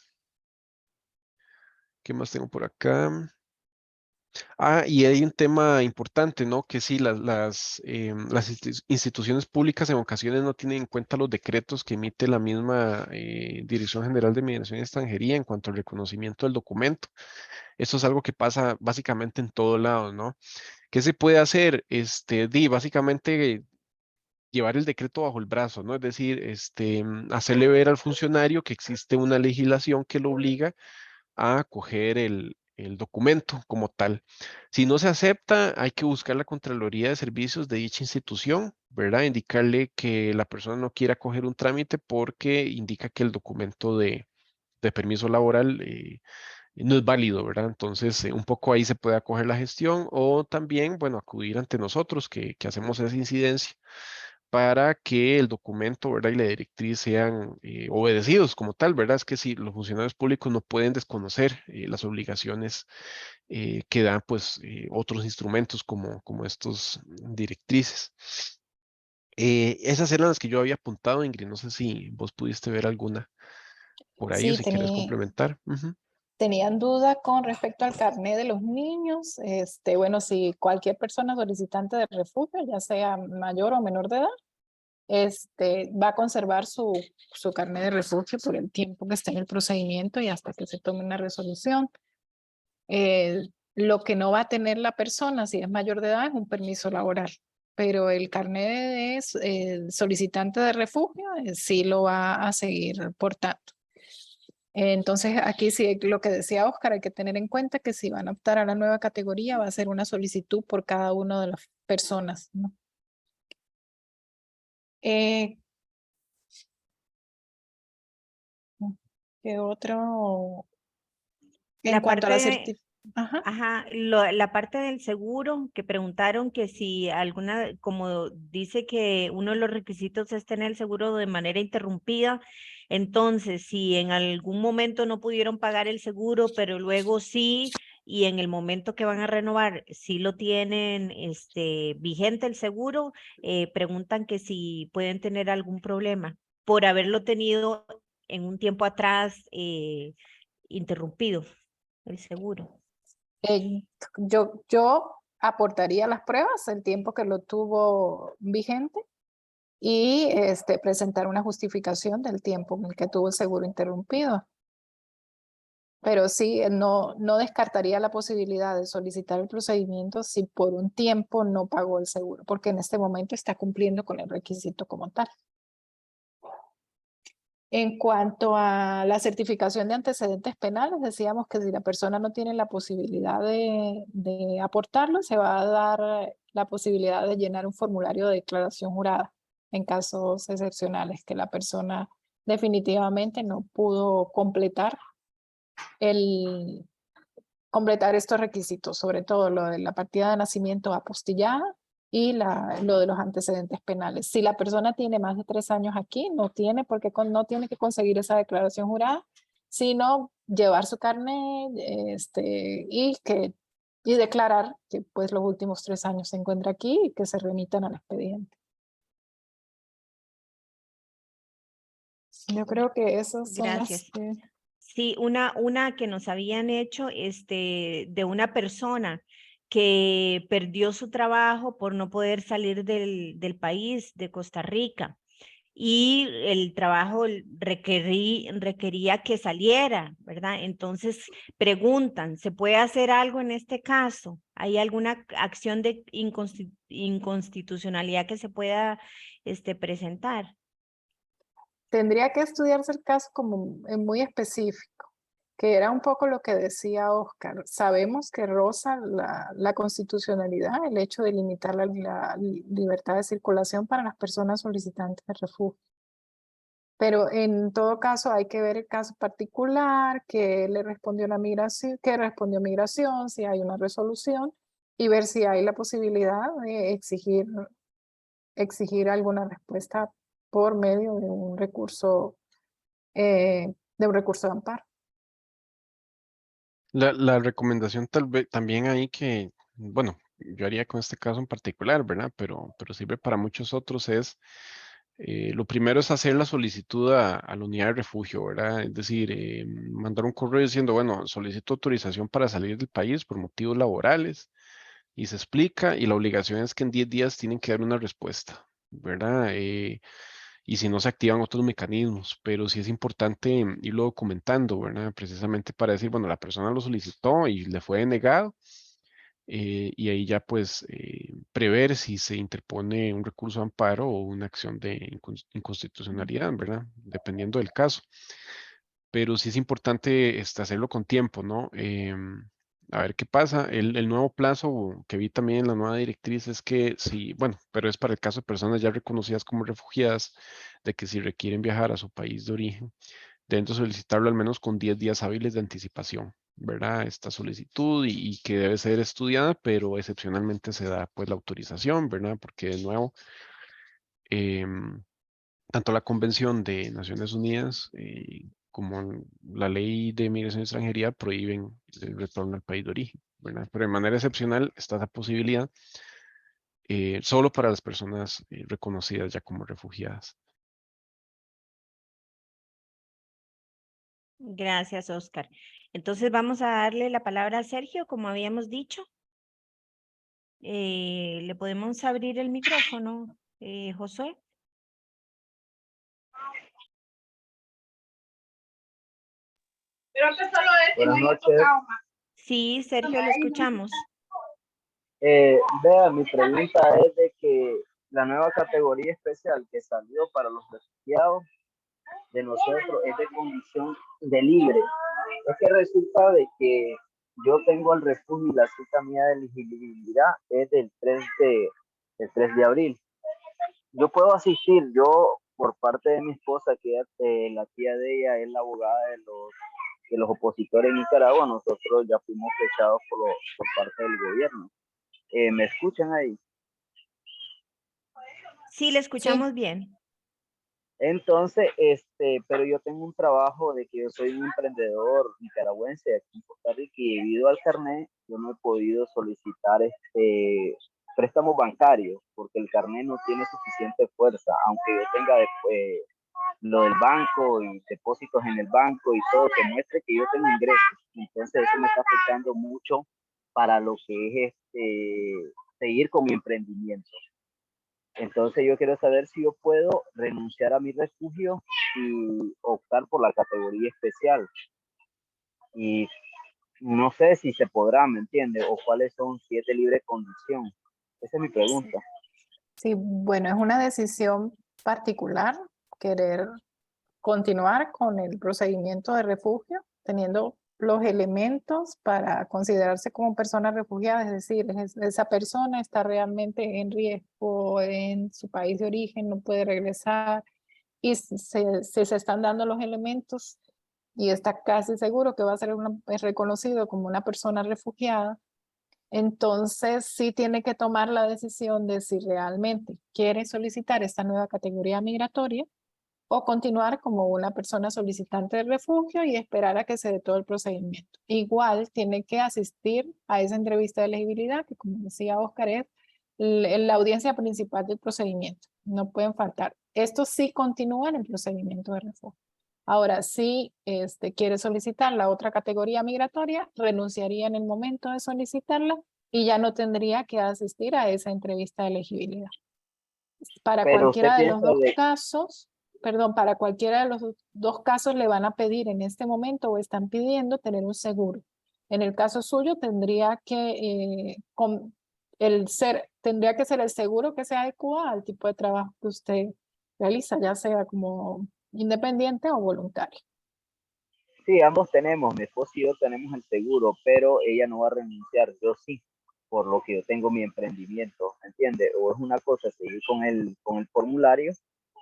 ¿qué más tengo por acá? Y hay un tema importante, ¿no? Que sí, las instituciones públicas en ocasiones no tienen en cuenta los decretos que emite la misma Dirección General de Migración y Extranjería en cuanto al reconocimiento del documento. Esto es algo que pasa básicamente en todo lado, ¿no? ¿Qué se puede hacer? Básicamente llevar el decreto bajo el brazo, ¿no? Es decir, hacerle ver al funcionario que existe una legislación que lo obliga a coger el documento como tal. Si no se acepta, hay que buscar la Contraloría de Servicios de dicha institución, ¿verdad? Indicarle que la persona no quiera coger un trámite porque indica que el documento de permiso laboral no es válido, ¿verdad? Entonces, un poco ahí se puede acoger la gestión o también, bueno, acudir ante nosotros que hacemos esa incidencia para que el documento, ¿verdad? Y la directriz sean obedecidos como tal, ¿verdad? Es que si los funcionarios públicos no pueden desconocer las obligaciones que dan, pues, otros instrumentos como estos directrices. Esas eran las que yo había apuntado, Ingrid. No sé si vos pudiste ver alguna por ahí o Sí, si quieres complementar. Ujú. tenían duda con respecto al carnet de los niños. Bueno, si cualquier persona solicitante de refugio, ya sea mayor o menor de edad, va a conservar su carnet de refugio por el tiempo que esté en el procedimiento y hasta que se tome una resolución. Lo que no va a tener la persona, si es mayor de edad, es un permiso laboral, pero el carnet de solicitante de refugio sí lo va a seguir portando. Entonces, aquí sí, lo que decía Oscar, hay que tener en cuenta que si van a optar a la nueva categoría, va a ser una solicitud por cada una de las personas, ¿no? ¿Qué otro? En La cuanto a la parte, certificación. Ajá. ajá, la parte del seguro que preguntaron que si alguna, como dice que uno de los requisitos es tener el seguro de manera interrumpida, entonces si en algún momento no pudieron pagar el seguro, pero luego sí, y en el momento que van a renovar, sí lo tienen vigente el seguro, preguntan que si pueden tener algún problema por haberlo tenido en un tiempo atrás interrumpido el seguro. Eh, yo aportaría las pruebas el tiempo que lo tuvo vigente y presentar una justificación del tiempo en el que tuvo el seguro interrumpido. Pero sí, no descartaría la posibilidad de solicitar el procedimiento si por un tiempo no pagó el seguro, porque en este momento está cumpliendo con el requisito como tal. En cuanto a la certificación de antecedentes penales, decíamos que si la persona no tiene la posibilidad de aportarlo, se va a dar la posibilidad de llenar un formulario de declaración jurada en casos excepcionales que la persona definitivamente no pudo completar estos requisitos, sobre todo lo de la partida de nacimiento apostillada y lo de los antecedentes penales. Si la persona tiene más de 3 años aquí, no tiene que conseguir esa declaración jurada, sino llevar su carnet y declarar que pues los últimos 3 años se encuentra aquí y que se remitan al expediente. Yo creo que esas son Gracias. las... Sí, una que nos habían hecho de una persona que perdió su trabajo por no poder salir del país, de Costa Rica, y el trabajo requería que saliera, ¿verdad? Entonces preguntan, ¿se puede hacer algo en este caso? ¿Hay alguna acción de inconstitucionalidad que se pueda presentar? Tendría que estudiarse el caso como muy específico, que era un poco lo que decía Oscar. Sabemos que roza la constitucionalidad el hecho de limitar la libertad de circulación para las personas solicitantes de refugio. Pero en todo caso hay que ver el caso particular, que le respondió la migración, que respondió migración, si hay una resolución y ver si hay la posibilidad de exigir alguna respuesta por medio de un recurso de amparo. La recomendación tal vez también ahí que, bueno, yo haría con este caso en particular, ¿verdad? Pero sirve para muchos otros es, lo primero es hacer la solicitud a la unidad de refugio, ¿verdad? Es decir, mandar un correo diciendo, bueno, solicito autorización para salir del país por motivos laborales y se explica y la obligación es que en 10 días tienen que dar una respuesta, ¿verdad? Y si no se activan otros mecanismos, pero sí es importante irlo documentando, ¿verdad? Precisamente para decir, bueno, la persona lo solicitó y le fue denegado, y ahí ya pues prever si se interpone un recurso de amparo o una acción de inconstitucionalidad, ¿verdad? Dependiendo del caso. Pero sí es importante hacerlo con tiempo, ¿no? A ver qué pasa. El nuevo plazo que vi también en la nueva directriz es que sí, bueno, pero es para el caso de personas ya reconocidas como refugiadas, de que si requieren viajar a su país de origen, deben de solicitarlo al menos con 10 días hábiles de anticipación, ¿verdad? Esta solicitud y que debe ser estudiada, pero excepcionalmente se da pues la autorización, ¿verdad? Porque de nuevo, em, tanto la Convención de Naciones Unidas como la Ley de Migración y Extranjería prohíben el retorno al país de origen, ¿verdad? Pero de manera excepcional está esa posibilidad solo para las personas reconocidas ya como refugiadas. Gracias, Oscar. Entonces vamos a darle la palabra a Sergio, como habíamos dicho. ¿Le podemos abrir el micrófono, Josué? Buenas noches. Sí, Sergio, lo escuchamos. Vea, mi pregunta es de que la nueva categoría especial que salió para los refugiados de nosotros es de condición de libre. Es que resulta de que yo tengo el refugio y la cita mía de elegibilidad es del 3 de abril. Yo puedo asistir, yo por parte de mi esposa, que la tía de ella es la abogada de los opositores en Nicaragua, nosotros ya fuimos fechados por parte del gobierno. ¿Me escuchan ahí? Sí, le Sí, escuchamos bien. Entonces, pero yo tengo un trabajo de que yo soy un emprendedor nicaragüense aquí en Costa Rica y debido al carnet yo no he podido solicitar préstamos bancarios porque el carnet no tiene suficiente fuerza, aunque yo tenga lo del banco y depósitos en el banco y todo que muestre que yo tengo ingresos. Entonces eso me está afectando mucho para lo que es seguir con mi emprendimiento. Entonces yo quiero saber si yo puedo renunciar a mi refugio y optar por la categoría especial. Y no sé si se podrá, ¿me entiende? O cuáles son, si es de libre condición. Esa es mi pregunta. sí, bueno, es una decisión particular querer continuar con el procedimiento de refugio, teniendo los elementos para considerarse como persona refugiada, es decir, esa persona está realmente en riesgo en su país de origen, no puede regresar, y si se están dando los elementos y está casi seguro que va a ser reconocido como una persona refugiada, entonces sí tiene que tomar la decisión de si realmente quiere solicitar esta nueva categoría migratoria o continuar como una persona solicitante de refugio y esperar a que se dé todo el procedimiento. Igual tiene que asistir a esa entrevista de elegibilidad, que como decía Oscar, es la audiencia principal del procedimiento. No pueden faltar. Esto sí continúa en el procedimiento de refugio. Ahora, si quiere solicitar la otra categoría migratoria, renunciaría en el momento de solicitarla y ya no tendría que asistir a esa entrevista de elegibilidad. Para Pero usted cualquiera de los piensa dos de... casos, perdón, para cualquiera de los dos casos le van a pedir en este momento o están pidiendo tener un seguro. En el caso suyo tendría que, tendría que ser el seguro que se adecua al tipo de trabajo que usted realiza, ya sea como independiente o voluntario. Sí, ambos tenemos, mi esposo y yo tenemos el seguro, pero ella no va a renunciar, yo sí, por lo que yo tengo mi emprendimiento, ¿entiende? O es una cosa seguir con el formulario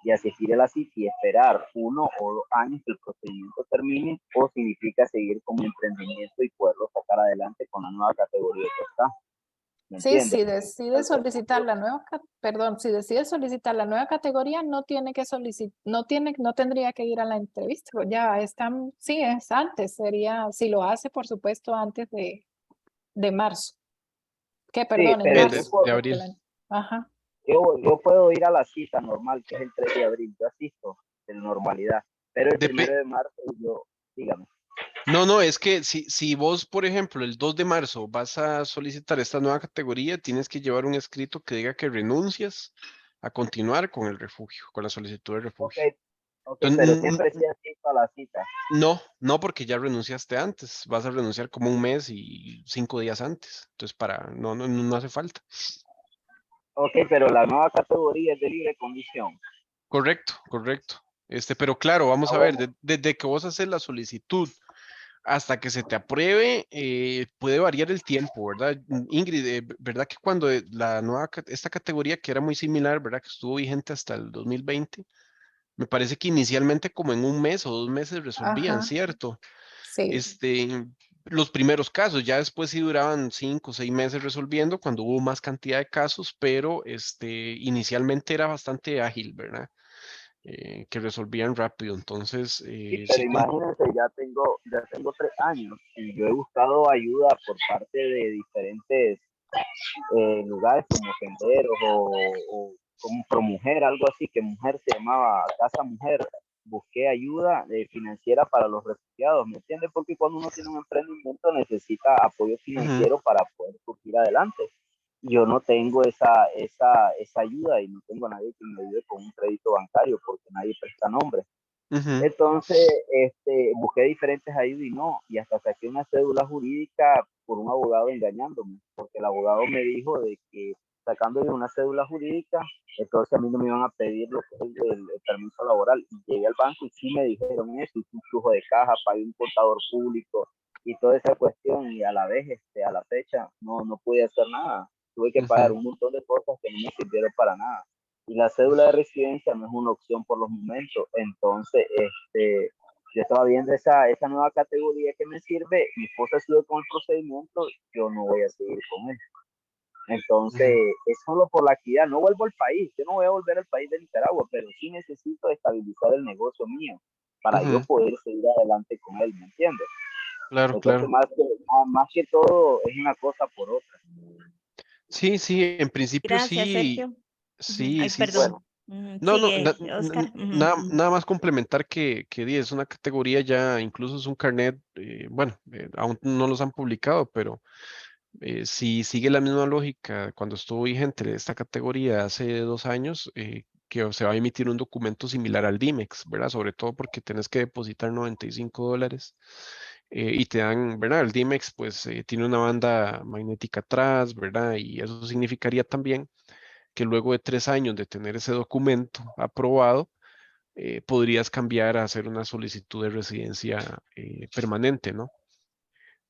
y asistir a la cita y esperar 1 o 2 años que el procedimiento termine, o significa seguir con mi emprendimiento y poderlo sacar adelante con la nueva categoría que está, ¿me Sí, entiende? si decide solicitar la nueva, perdón, si decide solicitar la nueva categoría, no tiene que solicitar, no tendría que ir a la entrevista, pues ya están, sí, es antes, sería, si lo hace, por supuesto, antes de marzo, que Sí, perdón, en pero De, marzo. de Porque abril. ajá, yo puedo ir a la cita normal, que es el 3 de abril, yo asisto en normalidad, pero el Depe- 1 de marzo yo, dígame. no, es que si vos, por ejemplo, el 2 de marzo vas a solicitar esta nueva categoría, tienes que llevar un escrito que diga que renuncias a continuar con el refugio, con la solicitud de Ok, refugio. ok, Entonces, pero siempre sí asisto a la cita. no, porque ya renunciaste antes, vas a renunciar como un mes y 5 días antes. Entonces, no hace falta. Ok, pero la nueva categoría es de libre condición. Correcto. Pero claro, vamos Ah, a ver, bueno. desde que vos haces la solicitud hasta que se te apruebe, puede variar el tiempo, ¿verdad? Ingrid, ¿verdad que cuando esta categoría que era muy similar, ¿verdad? Que estuvo vigente hasta el 2020, me parece que inicialmente como en un mes o 2 meses resolvían, ajá, ¿cierto? sí, Este, los primeros casos, ya después sí duraban 5 o 6 meses resolviendo cuando hubo más cantidad de casos, pero inicialmente era bastante ágil, ¿verdad? Que resolvían rápido, entonces Sí, pero sí, imagínense, ya tengo 3 años y yo he buscado ayuda por parte de diferentes lugares como senderos o como Promujer, algo así, que Mujer se llamaba Casa Mujer. Busqué ayuda financiera para los refugiados, ¿me entiendes? Porque cuando uno tiene un emprendimiento necesita apoyo ujú, financiero para poder surgir adelante. Yo no tengo esa ayuda y no tengo a nadie que me ayude con un crédito bancario porque nadie presta nombre. ujú, Entonces, busqué diferentes ayudas y no, y hasta saqué una cédula jurídica por un abogado engañándome, porque el abogado me dijo de que sacándole una cédula jurídica, entonces a mí no me iban a pedir lo que es el permiso laboral. Y llegué al banco y sí me dijeron eso, hice un flujo de caja, pagué un contador público y toda esa cuestión, y a la vez, a la fecha, no pude hacer nada. Tuve que pagar ujú. un montón de cosas que no me sirvieron para nada y la cédula de residencia no es una opción por los momentos. Entonces, yo estaba viendo esa nueva categoría que me sirve, mi esposa sigue con el procedimiento, yo no voy a seguir con él. Entonces, Ujú, es solo por la actividad, no vuelvo al país, yo no voy a volver al país de Nicaragua, pero sí necesito estabilizar el negocio mío para yo ujú. poder seguir adelante con él, ¿me entiendes? Claro, Entonces, claro. más que todo, es una cosa por otra. Sí, sí, en principio Gracias, sí, Sergio. Ujú. sí, Ay, sí. Sí. perdón. Bueno, No, no, Sigue, Oscar. Ujú. nada más complementar que es una categoría ya, incluso es un carnet, bueno, aún no los han publicado, pero si sigue la misma lógica cuando estuvo vigente de esta categoría hace 2 años, que se va a emitir un documento similar al DIMEX, ¿verdad? Sobre todo porque tenés que depositar $95 y te dan, ¿verdad? El DIMEX pues tiene una banda magnética atrás, ¿verdad? Y eso significaría también que luego de 3 años de tener ese documento aprobado, podrías cambiar a hacer una solicitud de residencia permanente, ¿no?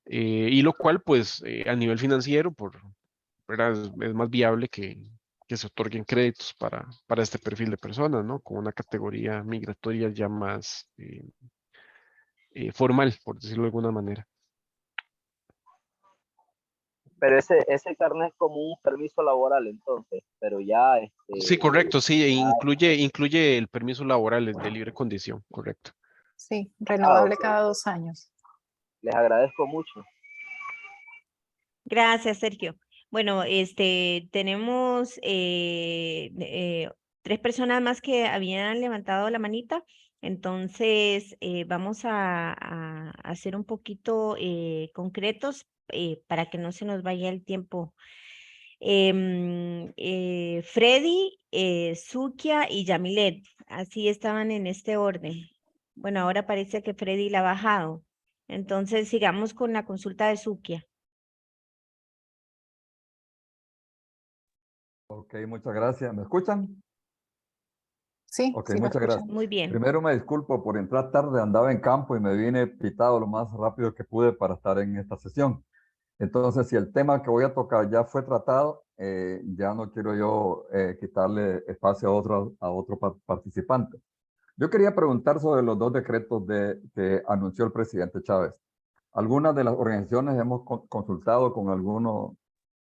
Y lo cual, pues, a nivel financiero, ¿verdad? Es más viable que se otorguen créditos para este perfil de personas, ¿no? Con una categoría migratoria ya más formal, por decirlo de alguna manera. pero ese carnet es como un permiso laboral entonces, pero ya Sí, correcto, sí, incluye el permiso laboral el de libre condición, correcto. Sí, ok, renovable cada 2 años. les agradezco mucho. Gracias, Sergio. Bueno, tenemos 3 personas más que habían levantado la manita. Entonces, vamos a hacer un poquito concretos para que no se nos vaya el tiempo. Freddy, Sukia y Yamilet, así estaban en este orden. Bueno, ahora parece que Freddy la ha bajado. Entonces, sigamos con la consulta de Sukia. Ok, muchas gracias. ¿Me escuchan? Sí, Ok, sí lo muchas gracias. escuchamos. Muy bien. Primero me disculpo por entrar tarde, andaba en campo y me vine pitado lo más rápido que pude para estar en esta sesión. Entonces, si el tema que voy a tocar ya fue tratado, ya no quiero yo quitarle espacio a otro participante. Yo quería preguntar sobre los 2 decretos que anunció el presidente Chávez. Algunas de las organizaciones hemos consultado con algunos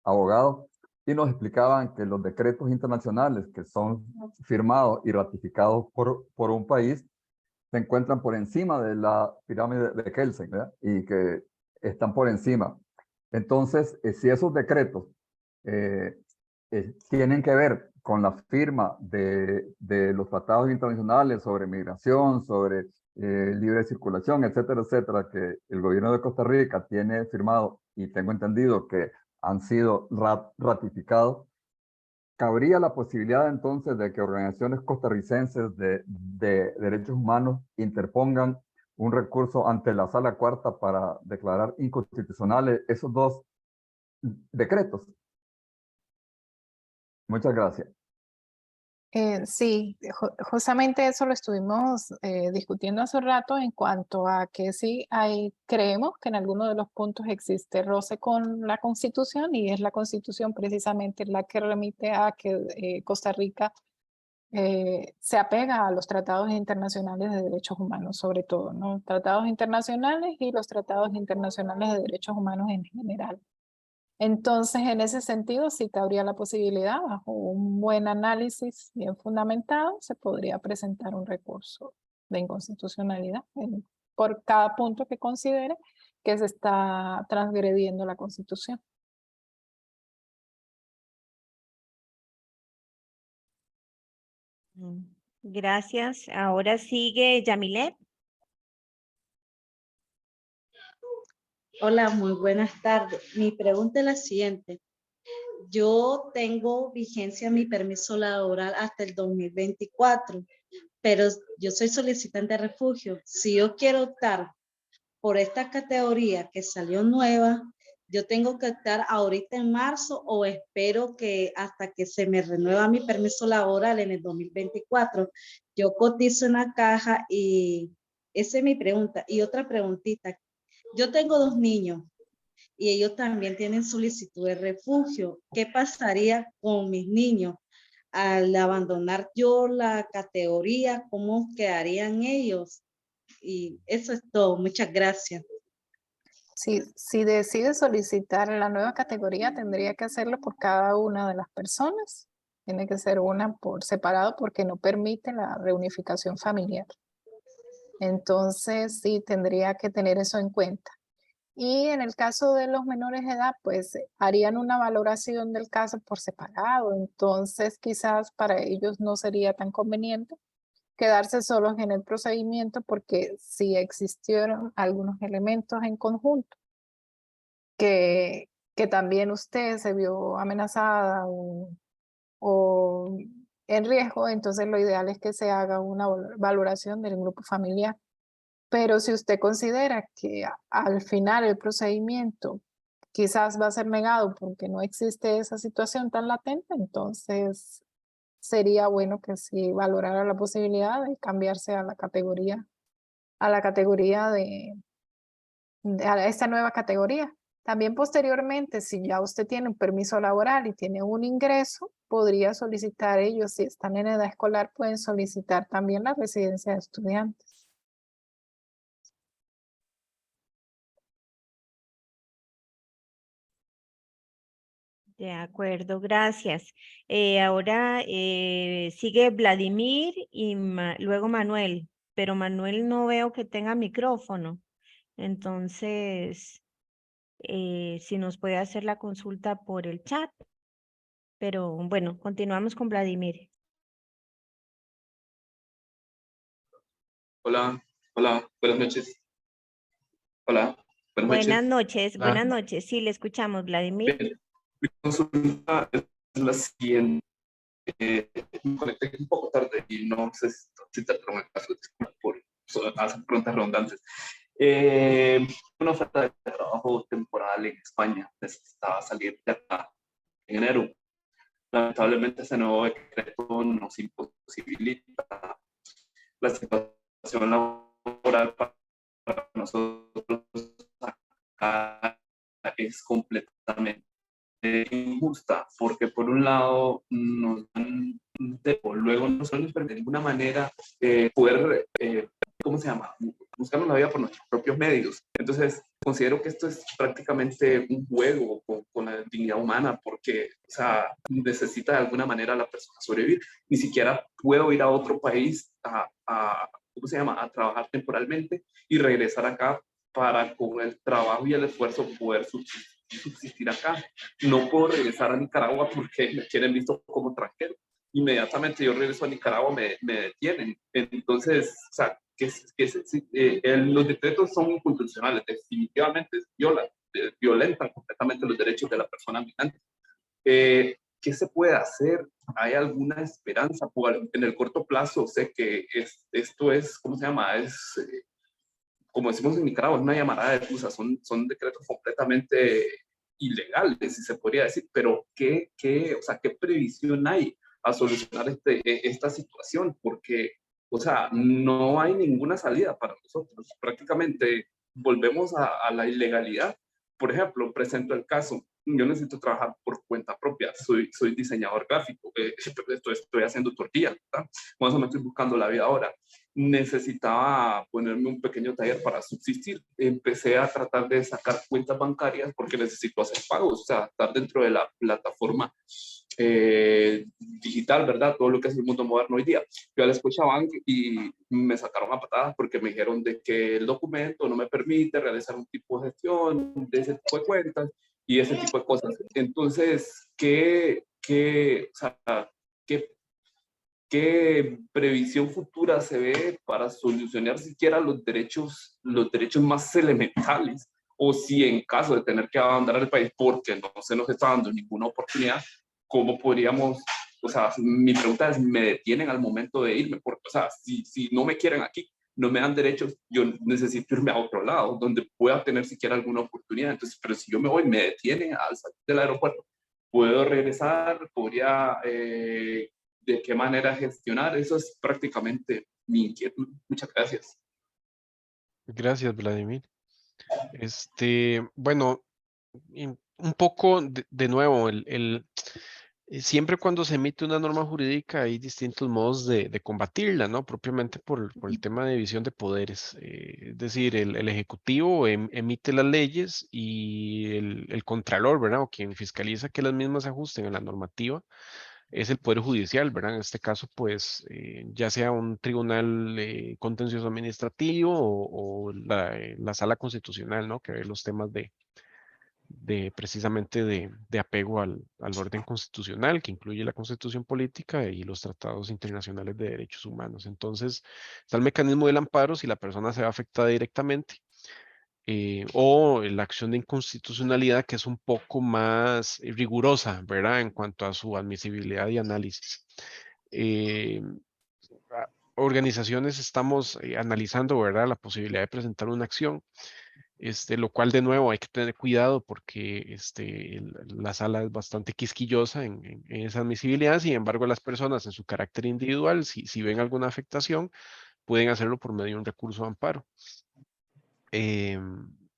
abogados y nos explicaban que los decretos internacionales que son firmados y ratificados por un país se encuentran por encima de la pirámide de Kelsen, ¿verdad? Y que están por encima. Entonces, si esos decretos eh, tienen que ver con la firma de los tratados internacionales sobre migración, sobre libre circulación, etcétera, etcétera, que el gobierno de Costa Rica tiene firmado y tengo entendido que han sido ratificados, ¿cabría la posibilidad entonces de que organizaciones costarricenses de derechos humanos interpongan un recurso ante la Sala Cuarta para declarar inconstitucionales esos 2 decretos? Muchas gracias. Sí, justamente eso lo estuvimos discutiendo hace rato en cuanto a que sí creemos que en alguno de los puntos existe roce con la Constitución y es la Constitución precisamente la que remite a que Costa Rica se apega a los tratados internacionales de derechos humanos, sobre todo, ¿no? Tratados internacionales y los tratados internacionales de derechos humanos en general. Entonces, en ese sentido, sí cabría la posibilidad, bajo un buen análisis bien fundamentado, se podría presentar un recurso de inconstitucionalidad por cada punto que considere que se está transgrediendo la Constitución. Gracias. Ahora sigue Yamilet. Hola, muy buenas tardes. Mi pregunta es la siguiente. Yo tengo vigencia mi permiso laboral hasta el 2024, pero yo soy solicitante de refugio. Si yo quiero optar por esta categoría que salió nueva, ¿yo tengo que optar ahorita en marzo o espero que hasta que se me renueva mi permiso laboral en el 2024? Yo cotizo en la caja y esa es mi pregunta. Y otra preguntita. Yo tengo 2 niños y ellos también tienen solicitud de refugio. ¿Qué pasaría con mis niños al abandonar yo la categoría? ¿Cómo quedarían ellos? Y eso es todo. Muchas gracias. Si decide solicitar la nueva categoría, tendría que hacerlo por cada una de las personas. Tiene que ser una por separado porque no permite la reunificación familiar. Entonces, sí, tendría que tener eso en cuenta. Y en el caso de los menores de edad, pues harían una valoración del caso por separado. Entonces, quizás para ellos no sería tan conveniente quedarse solos en el procedimiento porque si existieron algunos elementos en conjunto que también usted se vio amenazada o en riesgo, entonces lo ideal es que se haga una valoración del grupo familiar. Pero si usted considera que al final el procedimiento quizás va a ser negado porque no existe esa situación tan latente, entonces sería bueno que sí valorara la posibilidad de cambiarse a la categoría a esta nueva categoría. También posteriormente, si ya usted tiene un permiso laboral y tiene un ingreso, podría solicitar ellos, si están en edad escolar, pueden solicitar también la residencia de estudiantes. De acuerdo, gracias. Ahora sigue Vladimir y luego Manuel, pero Manuel no veo que tenga micrófono. Entonces, si nos puede hacer la consulta por el chat. Pero bueno, continuamos con Vladimir. Hola, hola, buenas noches. Hola, Buenas noches, Hola. buenas noches. Sí, le escuchamos, Vladimir. Bien, mi consulta es la siguiente. Me conecté un poco tarde y no sé si te pongo el caso, disculpa por hacer preguntas redundantes. Una oferta de trabajo temporal en España, necesitaba salir de acá en enero. Lamentablemente ese nuevo decreto nos imposibilita la situación laboral para nosotros acá es completamente injusta, porque por un lado nos dan luego no nos permite de ninguna manera poder, ¿cómo se llama? Buscarnos la vida por nuestros propios medios. Entonces, considero que esto es prácticamente un juego con la dignidad humana, porque, o sea, necesita de alguna manera la persona sobrevivir. Ni siquiera puedo ir a otro país ¿cómo se llama? A trabajar temporalmente y regresar acá para con el trabajo y el esfuerzo poder subsistir acá. No puedo regresar a Nicaragua porque me tienen visto como extranjero. Inmediatamente yo regreso a Nicaragua me detienen. Entonces, o sea, los decretos son inconstitucionales, definitivamente violentan completamente los derechos de la persona migrante. ¿Qué se puede hacer? ¿Hay alguna esperanza en el corto plazo? Sé que esto es, ¿cómo se llama? Como decimos en Nicaragua, es una llamarada de tusa, son decretos completamente ilegales, si se podría decir, pero ¿qué previsión hay a solucionar esta situación? Porque, o sea, no hay ninguna salida para nosotros, prácticamente volvemos a la ilegalidad. Por ejemplo, presento el caso, yo necesito trabajar por cuenta propia, soy diseñador gráfico, estoy haciendo tortillas, ¿verdad? Más o menos estoy buscando la vida ahora. Necesitaba ponerme un pequeño taller para subsistir. Empecé a tratar de sacar cuentas bancarias porque necesito hacer pagos, o sea, estar dentro de la plataforma digital, ¿verdad? Todo lo que es el mundo moderno hoy día. Fui a la Scotiabank y me sacaron a patadas porque me dijeron de que el documento no me permite realizar un tipo de gestión de ese tipo de cuentas y ese tipo de cosas. Entonces, o sea, ¿qué previsión futura se ve para solucionar siquiera los derechos más elementales? O si en caso de tener que abandonar el país porque no se nos está dando ninguna oportunidad, ¿cómo podríamos? O sea, mi pregunta es, ¿me detienen al momento de irme? Porque, o sea, si no me quieren aquí, no me dan derechos, yo necesito irme a otro lado, donde pueda tener siquiera alguna oportunidad. Entonces, pero si yo me voy, me detienen al salir del aeropuerto, ¿puedo regresar? ¿Podría, de qué manera gestionar? Eso es prácticamente mi inquietud. Muchas gracias. Gracias, Vladimir. Bueno, un poco de nuevo, siempre cuando se emite una norma jurídica hay distintos modos de combatirla, ¿no? Propiamente por el tema de división de poderes. Es decir, el Ejecutivo emite las leyes y el Contralor, ¿verdad? O quien fiscaliza que las mismas se ajusten a la normativa es el Poder Judicial, ¿verdad? En este caso, pues, ya sea un tribunal contencioso administrativo o la Sala Constitucional, ¿no? Que ve los temas precisamente de apego al orden constitucional, que incluye la Constitución política y los tratados internacionales de derechos humanos. Entonces, está el mecanismo del amparo si la persona se ve afectada directamente. O la acción de inconstitucionalidad, que es un poco más rigurosa, ¿verdad? En cuanto a su admisibilidad y análisis. Organizaciones estamos analizando, ¿verdad? La posibilidad de presentar una acción, lo cual de nuevo hay que tener cuidado porque la sala es bastante quisquillosa en esa admisibilidad. Sin embargo, las personas en su carácter individual, si ven alguna afectación, pueden hacerlo por medio de un recurso de amparo.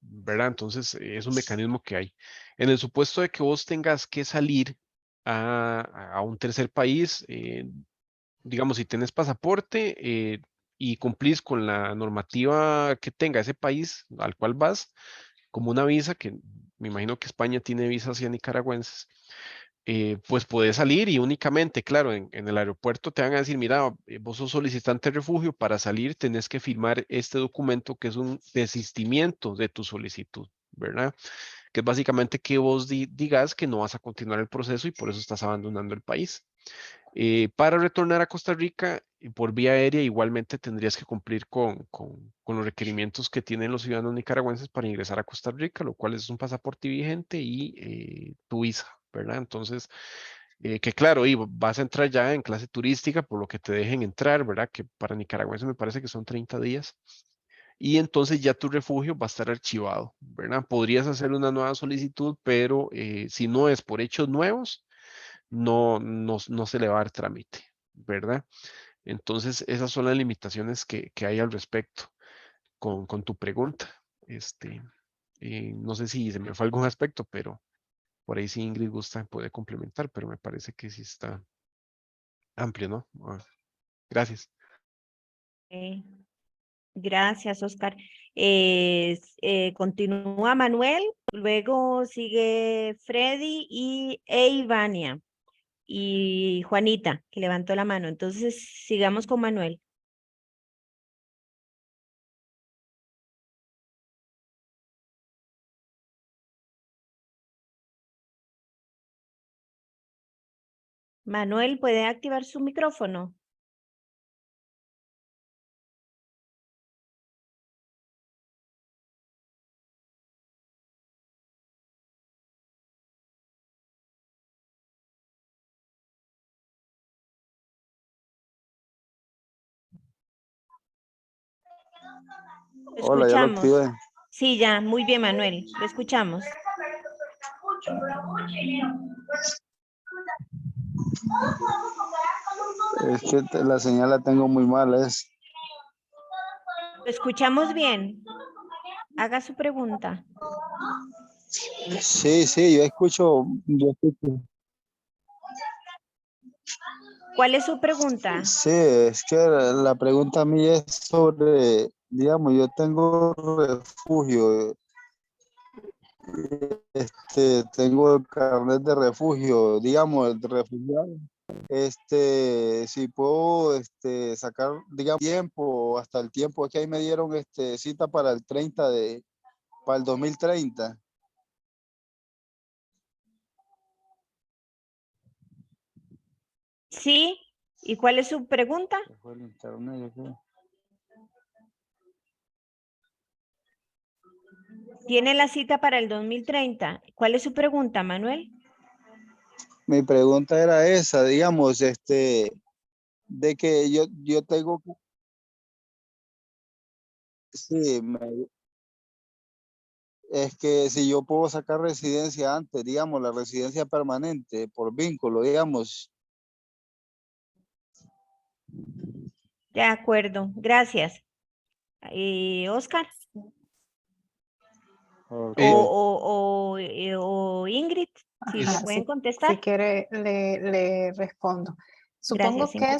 ¿Verdad? Entonces, es un mecanismo que hay. En el supuesto de que vos tengas que salir a un tercer país, digamos, si tenés pasaporte y cumplís con la normativa que tenga ese país al cual vas, como una visa, que me imagino que España tiene visas hacia nicaragüenses, pues puedes salir y únicamente, claro, en el aeropuerto te van a decir, mira, vos sos solicitante de refugio, para salir tenés que firmar este documento que es un desistimiento de tu solicitud, ¿verdad? Que es básicamente que vos digas que no vas a continuar el proceso y por eso estás abandonando el país. Para retornar a Costa Rica por vía aérea, igualmente tendrías que cumplir con los requerimientos que tienen los ciudadanos nicaragüenses para ingresar a Costa Rica, lo cual es un pasaporte vigente y tu visa, ¿verdad? Entonces, que claro, y vas a entrar ya en clase turística por lo que te dejen entrar, ¿verdad? Que para nicaragüenses me parece que son 30 días. Y entonces ya tu refugio va a estar archivado, ¿verdad? Podrías hacer una nueva solicitud, pero si no es por hechos nuevos, no se le va a dar trámite, ¿verdad? Entonces, esas son las limitaciones que hay al respecto con tu pregunta. No sé si se me fue algún aspecto, pero por ahí si Ingrid gusta puede complementar, pero me parece que sí está amplio, ¿no? Gracias. Gracias, Oscar. Continúa Manuel, luego sigue Freddy e Ivania y Juanita, que levantó la mano. Entonces, sigamos con Manuel. Manuel, ¿puede activar su micrófono? Hola, ya lo activé. Sí, ya, muy bien, Manuel. Lo escuchamos. Es que la señal la tengo muy mala. Lo escuchamos bien. Haga su pregunta. Sí, sí, yo escucho. ¿Cuál es su pregunta? Sí, es que la pregunta mía es sobre, digamos, yo tengo refugio, tengo el carnet de refugio, digamos, el de refugiado. Si puedo, sacar, digamos, tiempo, hasta el tiempo que ahí me dieron, cita para el 30 para el 2030. Sí. ¿Y cuál es su pregunta? Se fue el internet, yo creo. Tiene la cita para el 2030. ¿Cuál es su pregunta, Manuel? Mi pregunta era esa, digamos, de que yo tengo, sí, es que si yo puedo sacar residencia antes, digamos, la residencia permanente por vínculo, digamos. De acuerdo, gracias. Oscar Ok. o Ingrid, si le Ajá, pueden si contestar. quiere, le respondo. Gracias, Supongo que Ingrid.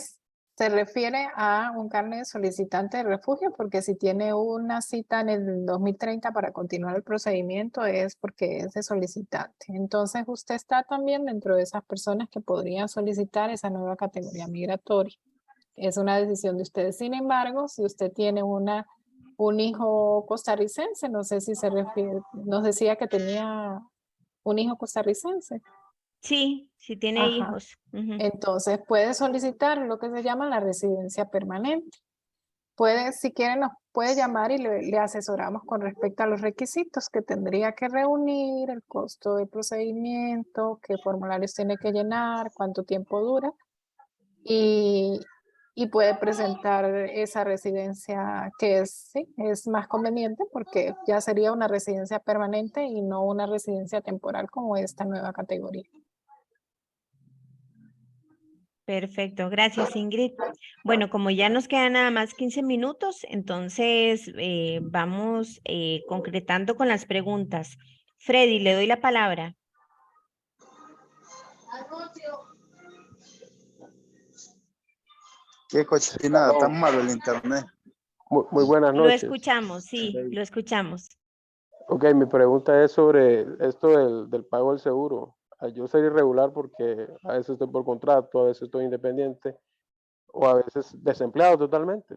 se refiere a un carnet de solicitante de refugio, porque si tiene una cita en el 2030 para continuar el procedimiento es porque es de solicitante. Entonces, usted está también dentro de esas personas que podrían solicitar esa nueva categoría migratoria. Es una decisión de ustedes. Sin embargo, si usted tiene un hijo costarricense, no sé si se refiere, nos decía que tenía un hijo costarricense. Sí, si tiene Ajá. hijos. Ujú. Entonces puede solicitar lo que se llama la residencia permanente. Puede, si quiere, nos puede llamar y le asesoramos con respecto a los requisitos que tendría que reunir, el costo del procedimiento, qué formularios tiene que llenar, cuánto tiempo dura y, y puede presentar esa residencia que es, sí, es más conveniente porque ya sería una residencia permanente y no una residencia temporal como esta nueva categoría. Perfecto, gracias, Ingrid. Bueno, como ya nos quedan nada más 15 minutos, entonces vamos concretando con las preguntas. Freddy, le doy la palabra. Qué cochinada, tan malo el internet. Muy buenas Lo noches. escuchamos, sí, lo escuchamos. Ok, mi pregunta es sobre esto del pago del seguro. Yo soy irregular porque a veces estoy por contrato, a veces estoy independiente o a veces desempleado totalmente.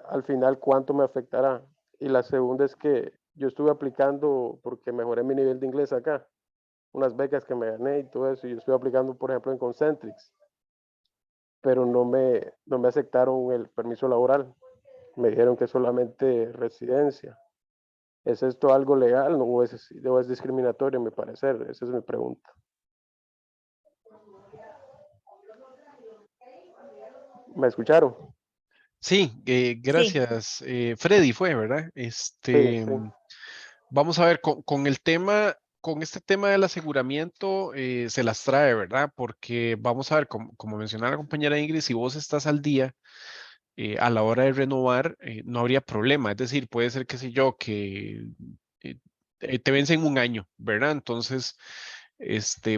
Al final, ¿cuánto me afectará? Y la segunda es que yo estuve aplicando porque mejoré mi nivel de inglés acá, unas becas que me gané y todo eso. Y yo estuve aplicando, por ejemplo, en Concentrix, pero no me aceptaron el permiso laboral. Me dijeron que solamente residencia. ¿Es esto algo legal o es discriminatorio, a mi parecer? Esa es mi pregunta. ¿Me escucharon? Sí, Sí, gracias. Freddy fue, ¿verdad? Sí, sí. Vamos a ver, con el tema, con este tema del aseguramiento se las trae, ¿verdad? Porque vamos a ver, como mencionaba la compañera Ingrid, si vos estás al día a la hora de renovar, no habría problema. Es decir, puede ser, qué sé yo, que eh, te vence en un año, ¿verdad? Entonces,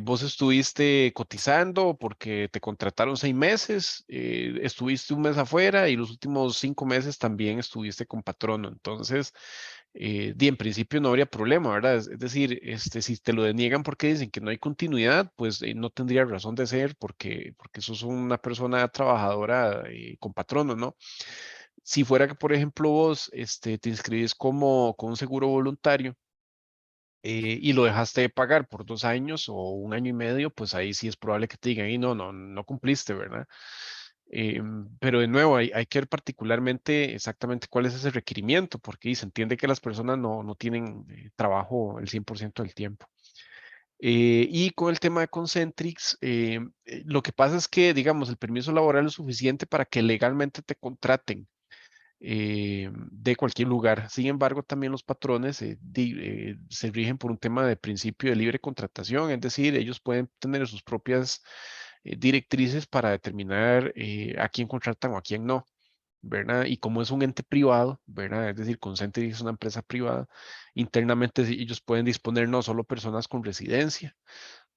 vos estuviste cotizando porque te contrataron 6 meses, estuviste un mes afuera y los últimos 5 meses también estuviste con patrono. Entonces, en principio no habría problema, ¿verdad? Es decir, si te lo deniegan porque dicen que no hay continuidad, pues no tendría razón de ser porque sos una persona trabajadora con patrono, ¿no? Si fuera que, por ejemplo, vos te inscribís como con un seguro voluntario y lo dejaste de pagar por 2 años o un año y medio, pues ahí sí es probable que te digan, y no cumpliste, ¿verdad? Pero de nuevo, hay que ver particularmente exactamente cuál es ese requerimiento, porque se entiende que las personas no tienen trabajo el 100% del tiempo. Y con el tema de Concentrix, lo que pasa es que, digamos, el permiso laboral es suficiente para que legalmente te contraten de cualquier lugar. Sin embargo, también los patrones se rigen por un tema de principio de libre contratación, es decir, ellos pueden tener sus propias directrices para determinar a quién contratan o a quién no. ¿verdad? Y como es un ente privado, ¿verdad? Es decir, Concentri es una empresa privada, internamente ellos pueden disponer no solo personas con residencia,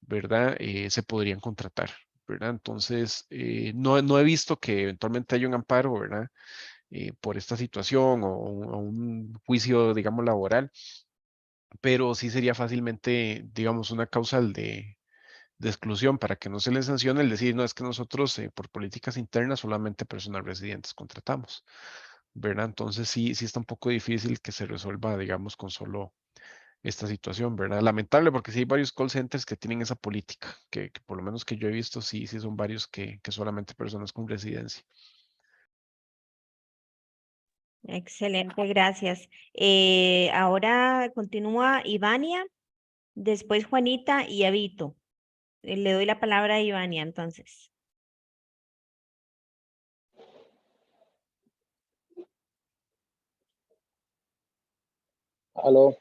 ¿verdad? Se podrían contratar, ¿verdad? Entonces, no he visto que eventualmente haya un amparo, ¿verdad? Por esta situación o un juicio, digamos, laboral, pero sí sería fácilmente, digamos, una causal de exclusión para que no se les sancione el decir, no, es que nosotros por políticas internas solamente personas residentes contratamos, ¿verdad? Entonces sí está un poco difícil que se resuelva, digamos, con solo esta situación, ¿verdad? Lamentable porque sí hay varios call centers que tienen esa política, que por lo menos que yo he visto, sí son varios que solamente personas con residencia. Excelente, gracias. Ahora continúa Ivania, después Juanita y Abito. Le doy la palabra a Ivania, entonces. Aló,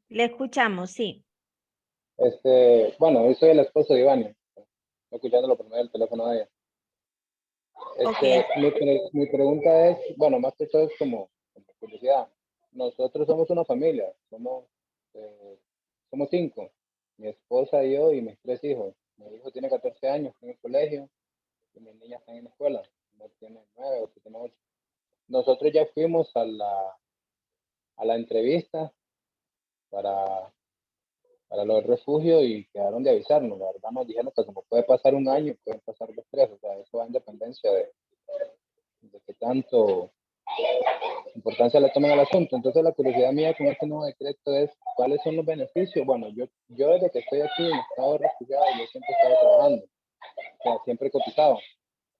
Le escuchamos, sí. bueno, yo soy el esposo de Ivania, estoy escuchándolo por medio del teléfono de ella. Ok. Mi pregunta es, bueno, más que todo es como curiosidad. Nosotros somos una familia, somos 5, mi esposa y yo y mis 3 hijos. Mi hijo tiene 14 años, está en el colegio, y mis niñas están en la escuela, no tienen 9 o 7, 8. Nosotros ya fuimos a la entrevista para los refugios y quedaron de avisarnos. La verdad nos dijeron que como puede pasar un año, pueden pasar 2, 3, o sea, eso va en dependencia de qué tanto importancia le toman al asunto. Entonces la curiosidad mía con este nuevo decreto es cuáles son los beneficios. Bueno, yo desde que estoy aquí en estado de refugiado, yo siempre he estado trabajando, o sea, siempre he cotizado.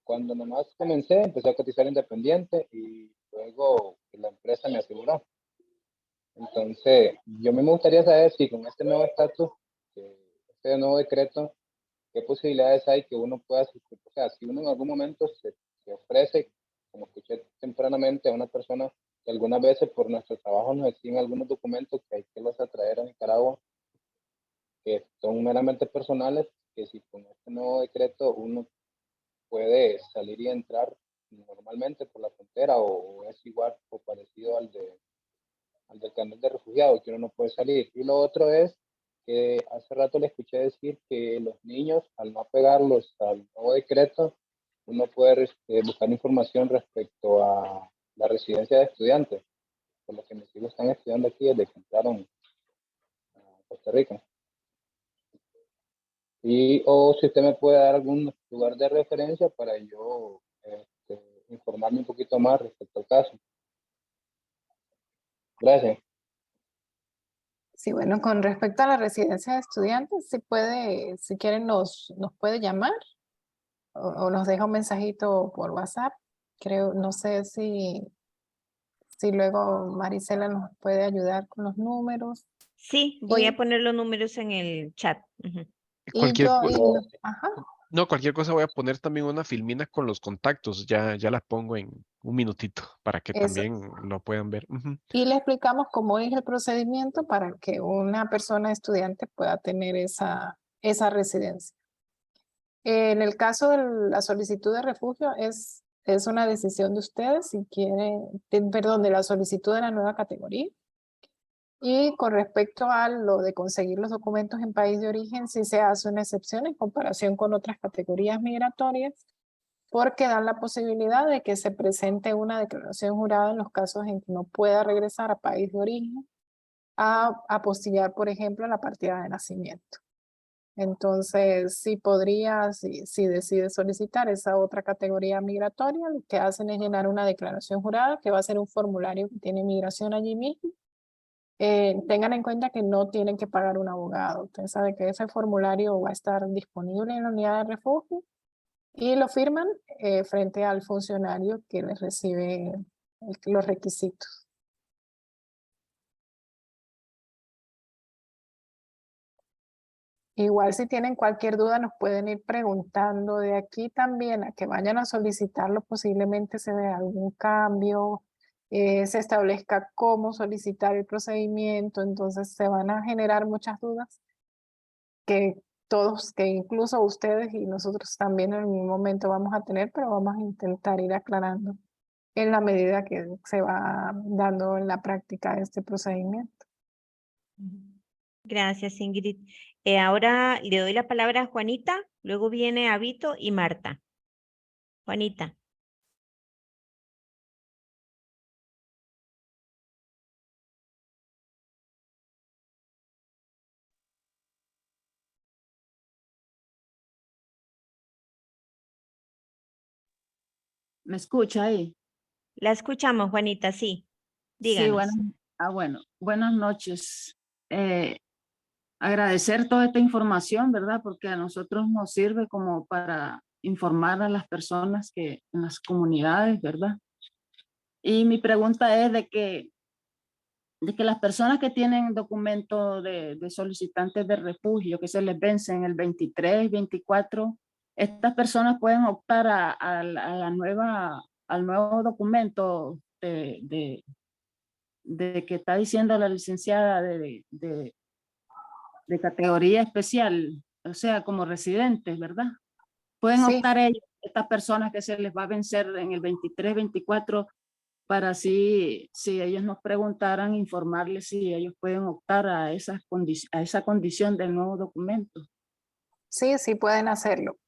Cuando nomás comencé, empecé a cotizar independiente y luego la empresa me aseguró. Entonces, yo me gustaría saber si con este nuevo estatus, este nuevo decreto, qué posibilidades hay que uno pueda, o sea, si uno en algún momento se ofrece, como escuché tempranamente, a una persona que algunas veces por nuestro trabajo nos exigen algunos documentos que hay que los traer a Nicaragua, que son meramente personales, que si con este nuevo decreto uno puede salir y entrar normalmente por la frontera o es igual o parecido al del carnet de refugiado, que uno no puede salir. Y lo otro es que hace rato le escuché decir que los niños, al no pegarlos al nuevo decreto, uno puede buscar información respecto a la residencia de estudiantes, por lo que mis hijos están estudiando aquí desde que entraron a Costa Rica. O si usted me puede dar algún lugar de referencia para yo informarme un poquito más respecto al caso. Gracias. Sí, bueno, con respecto a la residencia de estudiantes, si puede, si quieren nos puede llamar o nos deja un mensajito por WhatsApp. Creo, no sé si luego Marisela nos puede ayudar con los números. Sí, voy Y- a poner los números en el chat. Ujú. Cualquier, ajá. no, cualquier cosa voy a poner también una filmina con los contactos, ya la pongo en un minutito para que Eso. también lo puedan ver. Ujú. Y le explicamos cómo es el procedimiento para que una persona estudiante pueda tener esa residencia. En el caso de la solicitud de refugio es una decisión de ustedes si quieren, perdón, de la solicitud de la nueva categoría. Y con respecto a lo de conseguir los documentos en país de origen, sí se hace una excepción en comparación con otras categorías migratorias, porque dan la posibilidad de que se presente una declaración jurada en los casos en que no pueda regresar a país de origen a apostillar, por ejemplo, la partida de nacimiento. Entonces, sí podría, si decide solicitar esa otra categoría migratoria, lo que hacen es llenar una declaración jurada, que va a ser un formulario que tiene migración allí mismo. Tengan en cuenta que no tienen que pagar un abogado. Usted sabe que ese formulario va a estar disponible en la unidad de refugio y lo firman frente al funcionario que les recibe los requisitos. Igual si tienen cualquier duda nos pueden ir preguntando de aquí también a que vayan a solicitarlo, posiblemente se vea algún cambio, se establezca cómo solicitar el procedimiento, entonces se van a generar muchas dudas que todos, que incluso ustedes y nosotros también en algún momento vamos a tener, pero vamos a intentar ir aclarando en la medida que se va dando en la práctica este procedimiento. Gracias, Ingrid. Ahora le doy la palabra a Juanita, luego viene Abito y Marta. Juanita. ¿Me escucha ahí? La escuchamos, Juanita, sí. Díganos. Sí, buenas noches. Agradecer toda esta información, ¿verdad? Porque a nosotros nos sirve como para informar a las personas que en las comunidades, ¿verdad? Y mi pregunta es de que las personas que tienen documento de solicitantes de refugio que se les vencen el 23, 24, estas personas pueden optar al nuevo documento de que está diciendo la licenciada de categoría especial, o sea, como residentes, ¿verdad? Pueden Sí. optar ellos, estas personas que se les va a vencer en el 23, 24, para así, si ellos nos preguntaran, informarles si ellos pueden optar a esa condición del nuevo documento. Sí, sí pueden hacerlo.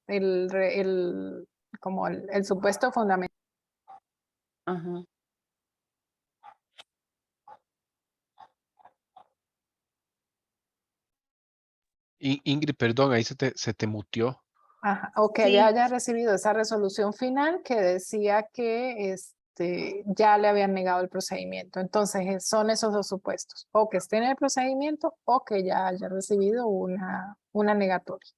Como el supuesto fundamental. Ajá. Ingrid, perdón, ahí se te muteó. Ajá, o que Sí. ya haya recibido esa resolución final que decía que ya le habían negado el procedimiento. Entonces son esos dos supuestos, o que esté en el procedimiento o que ya haya recibido una negatoria.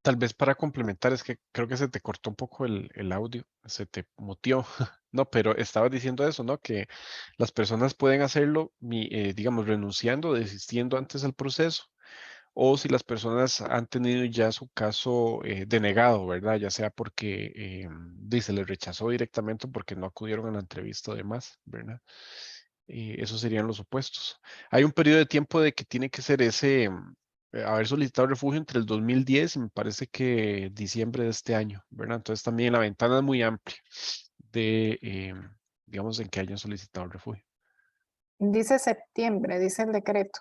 Tal vez para complementar, es que creo que se te cortó un poco el audio, se te muteó. No, pero estabas diciendo eso, ¿no? Que las personas pueden hacerlo, digamos, renunciando, desistiendo antes del proceso, o si las personas han tenido ya su caso denegado, ¿verdad? Ya sea porque se les rechazó directamente o porque no acudieron a la entrevista o demás, ¿verdad? Esos serían los supuestos. Hay un periodo de tiempo de que tiene que ser haber solicitado refugio entre el 2010 y me parece que diciembre de este año, ¿verdad? Entonces también la ventana es muy amplia de, digamos, en que hayan solicitado el refugio. Dice septiembre, dice el decreto,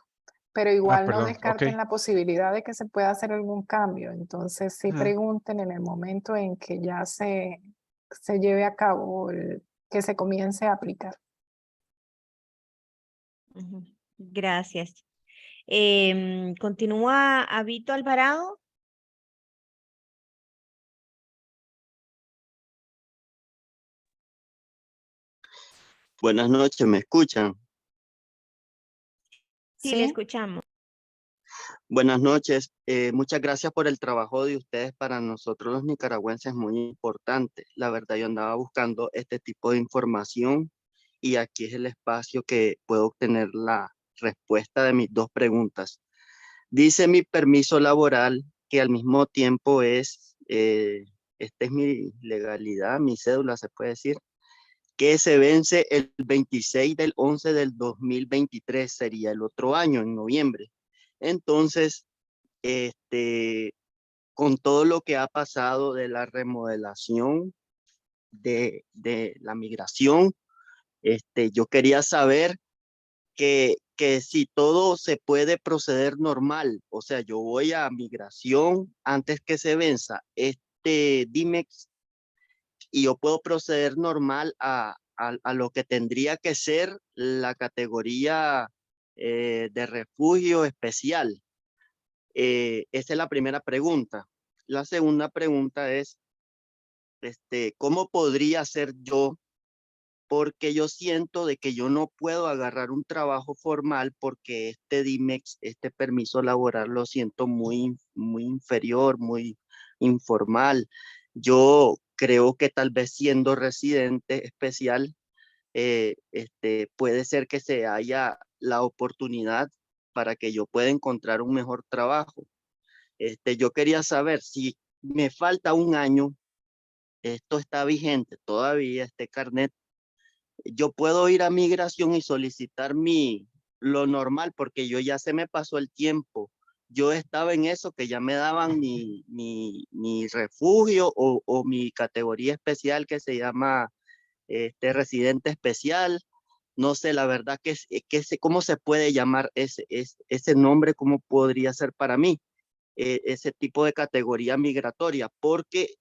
pero igual no Perdón, descarten ok. la posibilidad de que se pueda hacer algún cambio. Entonces sí pregunten en el momento en que ya se lleve a cabo, que se comience a aplicar. Ujú. Gracias. Continúa Abito Alvarado. Buenas noches, ¿me escuchan? Sí, le escuchamos. Buenas noches. Muchas gracias por el trabajo de ustedes. Para nosotros los nicaragüenses es muy importante. La verdad, yo andaba buscando este tipo de información y aquí es el espacio que puedo obtener la respuesta de mis dos preguntas. Dice mi permiso laboral que al mismo tiempo esta es mi legalidad, mi cédula se puede decir, que se vence el 26 del 11 del 2023, sería el otro año, en noviembre. Entonces, con todo lo que ha pasado de la remodelación, de la migración, yo quería saber que si todo se puede proceder normal, o sea, yo voy a migración antes que se venza DIMEX y yo puedo proceder normal a lo que tendría que ser la categoría de refugio especial. Esa es la primera pregunta. La segunda pregunta es, ¿cómo podría ser yo? Porque yo siento de que yo no puedo agarrar un trabajo formal porque este DIMEX, este permiso laboral, lo siento muy inferior, muy informal. Yo creo que tal vez siendo residente especial, puede ser que se haya la oportunidad para que yo pueda encontrar un mejor trabajo. Yo quería saber si me falta un año, esto está vigente todavía, este carnet, yo puedo ir a migración y solicitar mi lo normal, porque yo ya se me pasó el tiempo. Yo estaba en eso que ya me daban mi refugio o mi categoría especial que se llama residente especial. No sé, la verdad cómo se puede llamar ese nombre, cómo podría ser para mí ese tipo de categoría migratoria, porque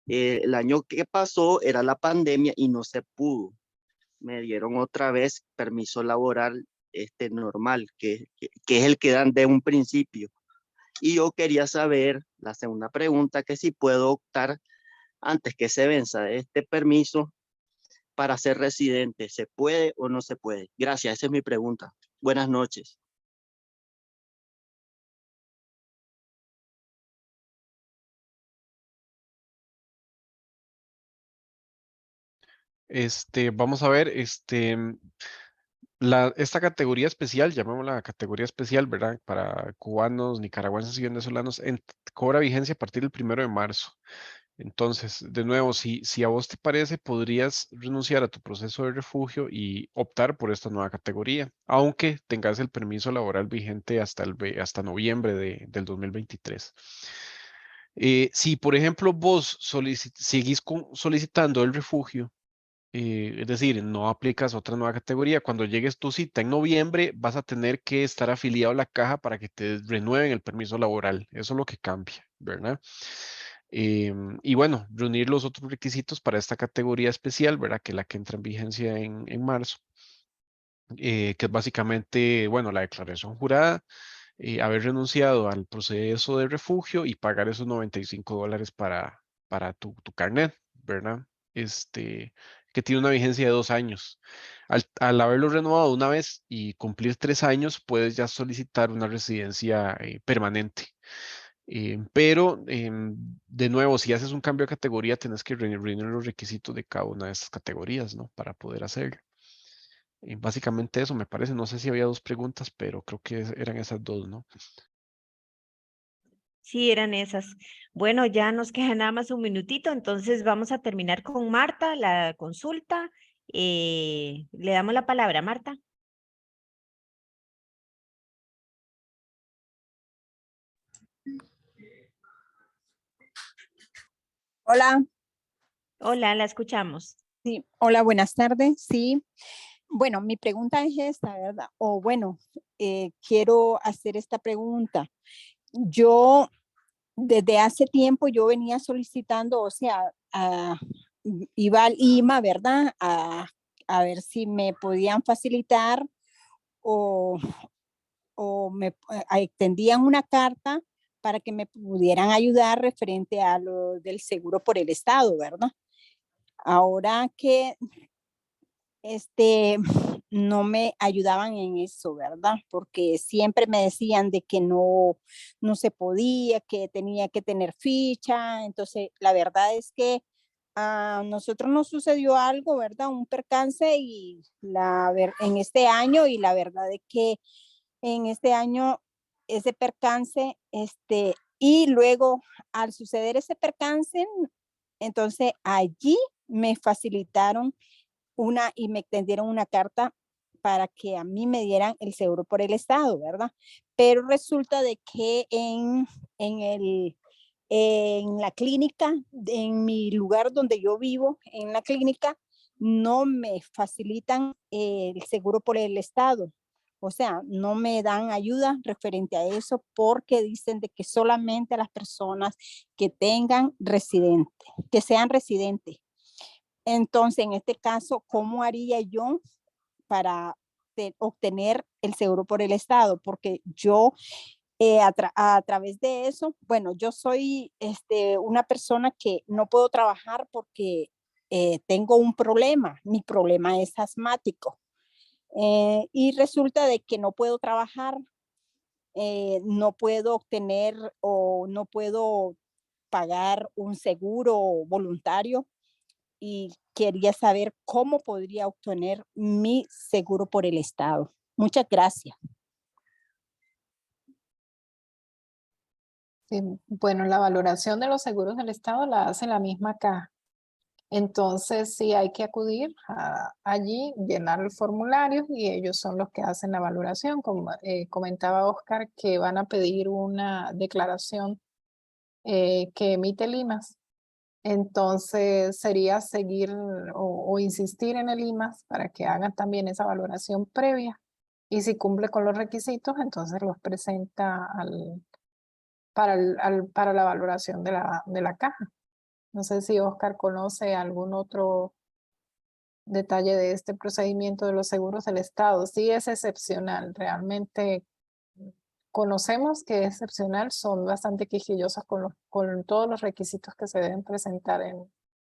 el año que pasó era la pandemia y no se pudo. Me dieron otra vez permiso laboral normal, que es el que dan de un principio. Y yo quería saber, la segunda pregunta, que si puedo optar antes que se venza este permiso para ser residente. ¿Se puede o no se puede? Gracias, esa es mi pregunta. Buenas noches. Vamos a ver, esta categoría especial, llamémosla categoría especial, ¿verdad? Para cubanos, nicaragüenses y venezolanos, cobra vigencia a partir del 1 de marzo. Entonces, de nuevo, si a vos te parece, podrías renunciar a tu proceso de refugio y optar por esta nueva categoría, aunque tengas el permiso laboral vigente hasta noviembre del 2023. Si, por ejemplo, vos seguís solicitando el refugio, es decir, no aplicas otra nueva categoría. Cuando llegues tu cita en noviembre, vas a tener que estar afiliado a la caja para que te renueven el permiso laboral. Eso es lo que cambia, ¿verdad? Y bueno, reunir los otros requisitos para esta categoría especial, ¿verdad? Que es la que entra en vigencia en marzo, que es básicamente, bueno, la declaración jurada, haber renunciado al proceso de refugio y pagar esos $95 para tu carnet, ¿verdad? Que tiene una vigencia de 2 años. Al haberlo renovado una vez y cumplir 3 años, puedes ya solicitar una residencia permanente. Pero, de nuevo, si haces un cambio de categoría, tienes que reunir los requisitos de cada una de estas categorías, ¿no? Para poder hacerlo. Básicamente eso me parece. No sé si había 2 preguntas, pero creo que eran esas 2, ¿no? Sí, eran esas. Bueno, ya nos queda nada más un minutito, entonces vamos a terminar con Marta, la consulta. Le damos la palabra a Marta. Hola. Hola, la escuchamos. Sí, hola, buenas tardes. Sí, bueno, mi pregunta es esta, ¿verdad? O bueno, quiero hacer esta pregunta. Yo, desde hace tiempo, yo venía solicitando, o sea, iba al IMA, ¿verdad? A ver si me podían facilitar o, o me extendían una carta para que me pudieran ayudar referente a lo del seguro por el Estado, ¿verdad? Ahora que no me ayudaban en eso, ¿verdad? Porque siempre me decían de que no se podía, que tenía que tener ficha. Entonces, la verdad es que a nosotros nos sucedió algo, ¿verdad? Un percance en este año, y la verdad es que en este año ese percance, y luego al suceder ese percance, entonces allí me facilitaron y me extendieron una carta para que a mí me dieran el seguro por el Estado, ¿verdad? Pero resulta de que en la clínica, en mi lugar donde yo vivo, en la clínica, no me facilitan el seguro por el Estado. O sea, no me dan ayuda referente a eso porque dicen de que solamente a las personas que tengan residente, que sean residentes. Entonces, en este caso, ¿cómo haría yo para obtener el seguro por el Estado? Porque yo a través de eso, bueno, yo soy una persona que no puedo trabajar porque tengo un problema. Mi problema es asmático. Y resulta de que no puedo trabajar, no puedo obtener o no puedo pagar un seguro voluntario, y quería saber cómo podría obtener mi seguro por el Estado. Muchas gracias. Sí, bueno, la valoración de los seguros del Estado la hace la misma caja. Entonces sí hay que acudir allí, llenar el formulario y ellos son los que hacen la valoración. Como comentaba Oscar, que van a pedir una declaración que emite el IMAS. Entonces sería seguir o insistir en el IMAS para que hagan también esa valoración previa. Y si cumple con los requisitos, entonces los presenta para la valoración de la caja. No sé si Oscar conoce algún otro detalle de este procedimiento de los seguros del Estado. Sí es excepcional, realmente conocemos que es excepcional, son bastante quisquillosas con todos los requisitos que se deben presentar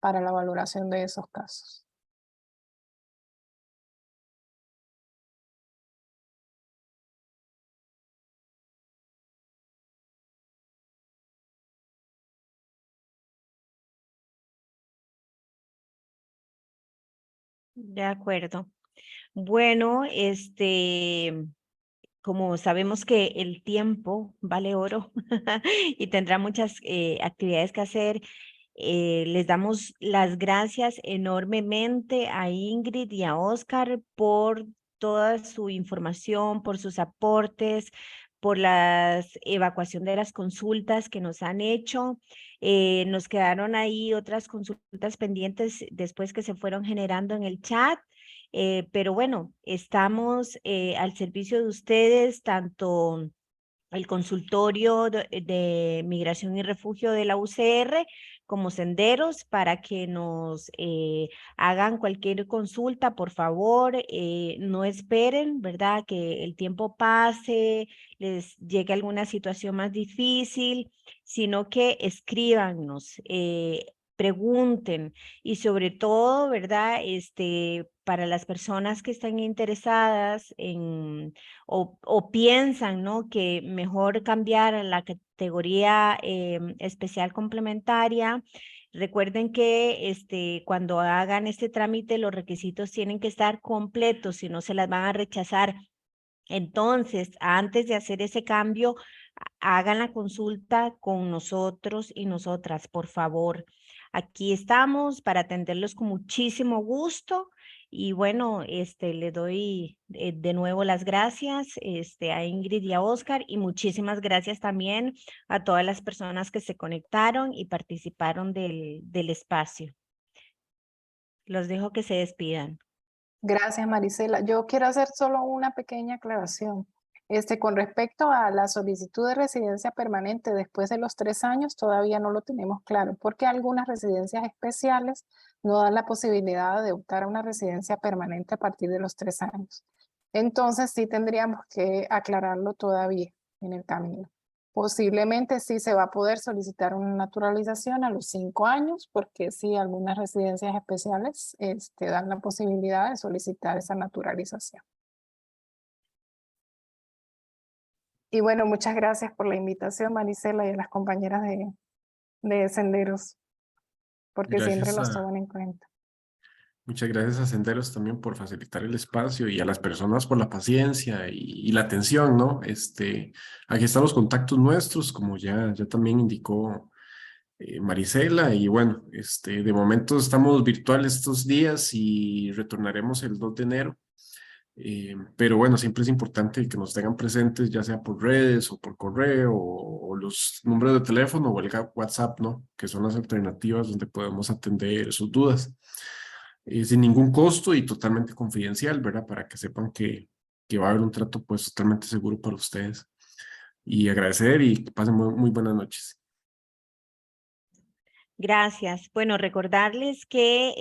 para la valoración de esos casos. De acuerdo. Bueno, como sabemos que el tiempo vale oro y tendrá muchas actividades que hacer, les damos las gracias enormemente a Ingrid y a Oscar por toda su información, por sus aportes, por la evacuación de las consultas que nos han hecho. Nos quedaron ahí otras consultas pendientes después que se fueron generando en el chat. Pero bueno, estamos al servicio de ustedes, tanto el consultorio de migración y refugio de la UCR como Senderos, para que nos hagan cualquier consulta, por favor. No esperen, ¿verdad? Que el tiempo pase, les llegue alguna situación más difícil, sino que escríbanos, pregunten y sobre todo, ¿verdad? Para las personas que están interesadas o piensan, ¿no? Que mejor cambiar a la categoría especial complementaria. Recuerden que cuando hagan este trámite los requisitos tienen que estar completos, si no se las van a rechazar. Entonces, antes de hacer ese cambio, hagan la consulta con nosotros y nosotras, por favor. Aquí estamos para atenderlos con muchísimo gusto. Y bueno, le doy de nuevo las gracias a Ingrid y a Oscar, y muchísimas gracias también a todas las personas que se conectaron y participaron del espacio. Los dejo que se despidan. Gracias, Marisela. Yo quiero hacer solo una pequeña aclaración. Con respecto a la solicitud de residencia permanente después de los 3 años, todavía no lo tenemos claro, porque algunas residencias especiales no dan la posibilidad de optar a una residencia permanente a partir de los 3 años. Entonces, sí tendríamos que aclararlo todavía en el camino. Posiblemente sí se va a poder solicitar una naturalización a los 5 años, porque sí, algunas residencias especiales dan la posibilidad de solicitar esa naturalización. Y bueno, muchas gracias por la invitación, Marisela, y a las compañeras de Senderos, porque siempre los toman en cuenta. Muchas gracias a Senderos también por facilitar el espacio y a las personas por la paciencia y la atención, ¿no? Aquí están los contactos nuestros, como ya también indicó Marisela, y bueno, de momento estamos virtuales estos días y retornaremos el 2 de enero. Pero bueno, siempre es importante que nos tengan presentes, ya sea por redes o por correo o los números de teléfono o el WhatsApp, ¿no? Que son las alternativas donde podemos atender sus dudas. Sin ningún costo y totalmente confidencial, ¿verdad? Para que sepan que va a haber un trato pues totalmente seguro para ustedes. Y agradecer y que pasen muy buenas noches. Gracias. Bueno, recordarles que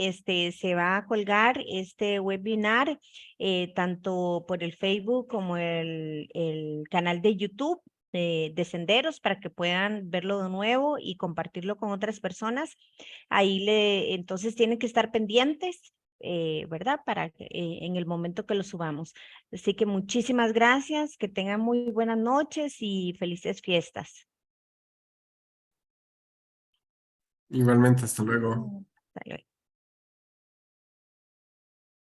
se va a colgar este webinar tanto por el Facebook como el canal de YouTube de Senderos, para que puedan verlo de nuevo y compartirlo con otras personas. Ahí entonces tienen que estar pendientes, ¿verdad? Para que en el momento que lo subamos. Así que muchísimas gracias, que tengan muy buenas noches y felices fiestas. Igualmente, hasta luego. Hasta luego.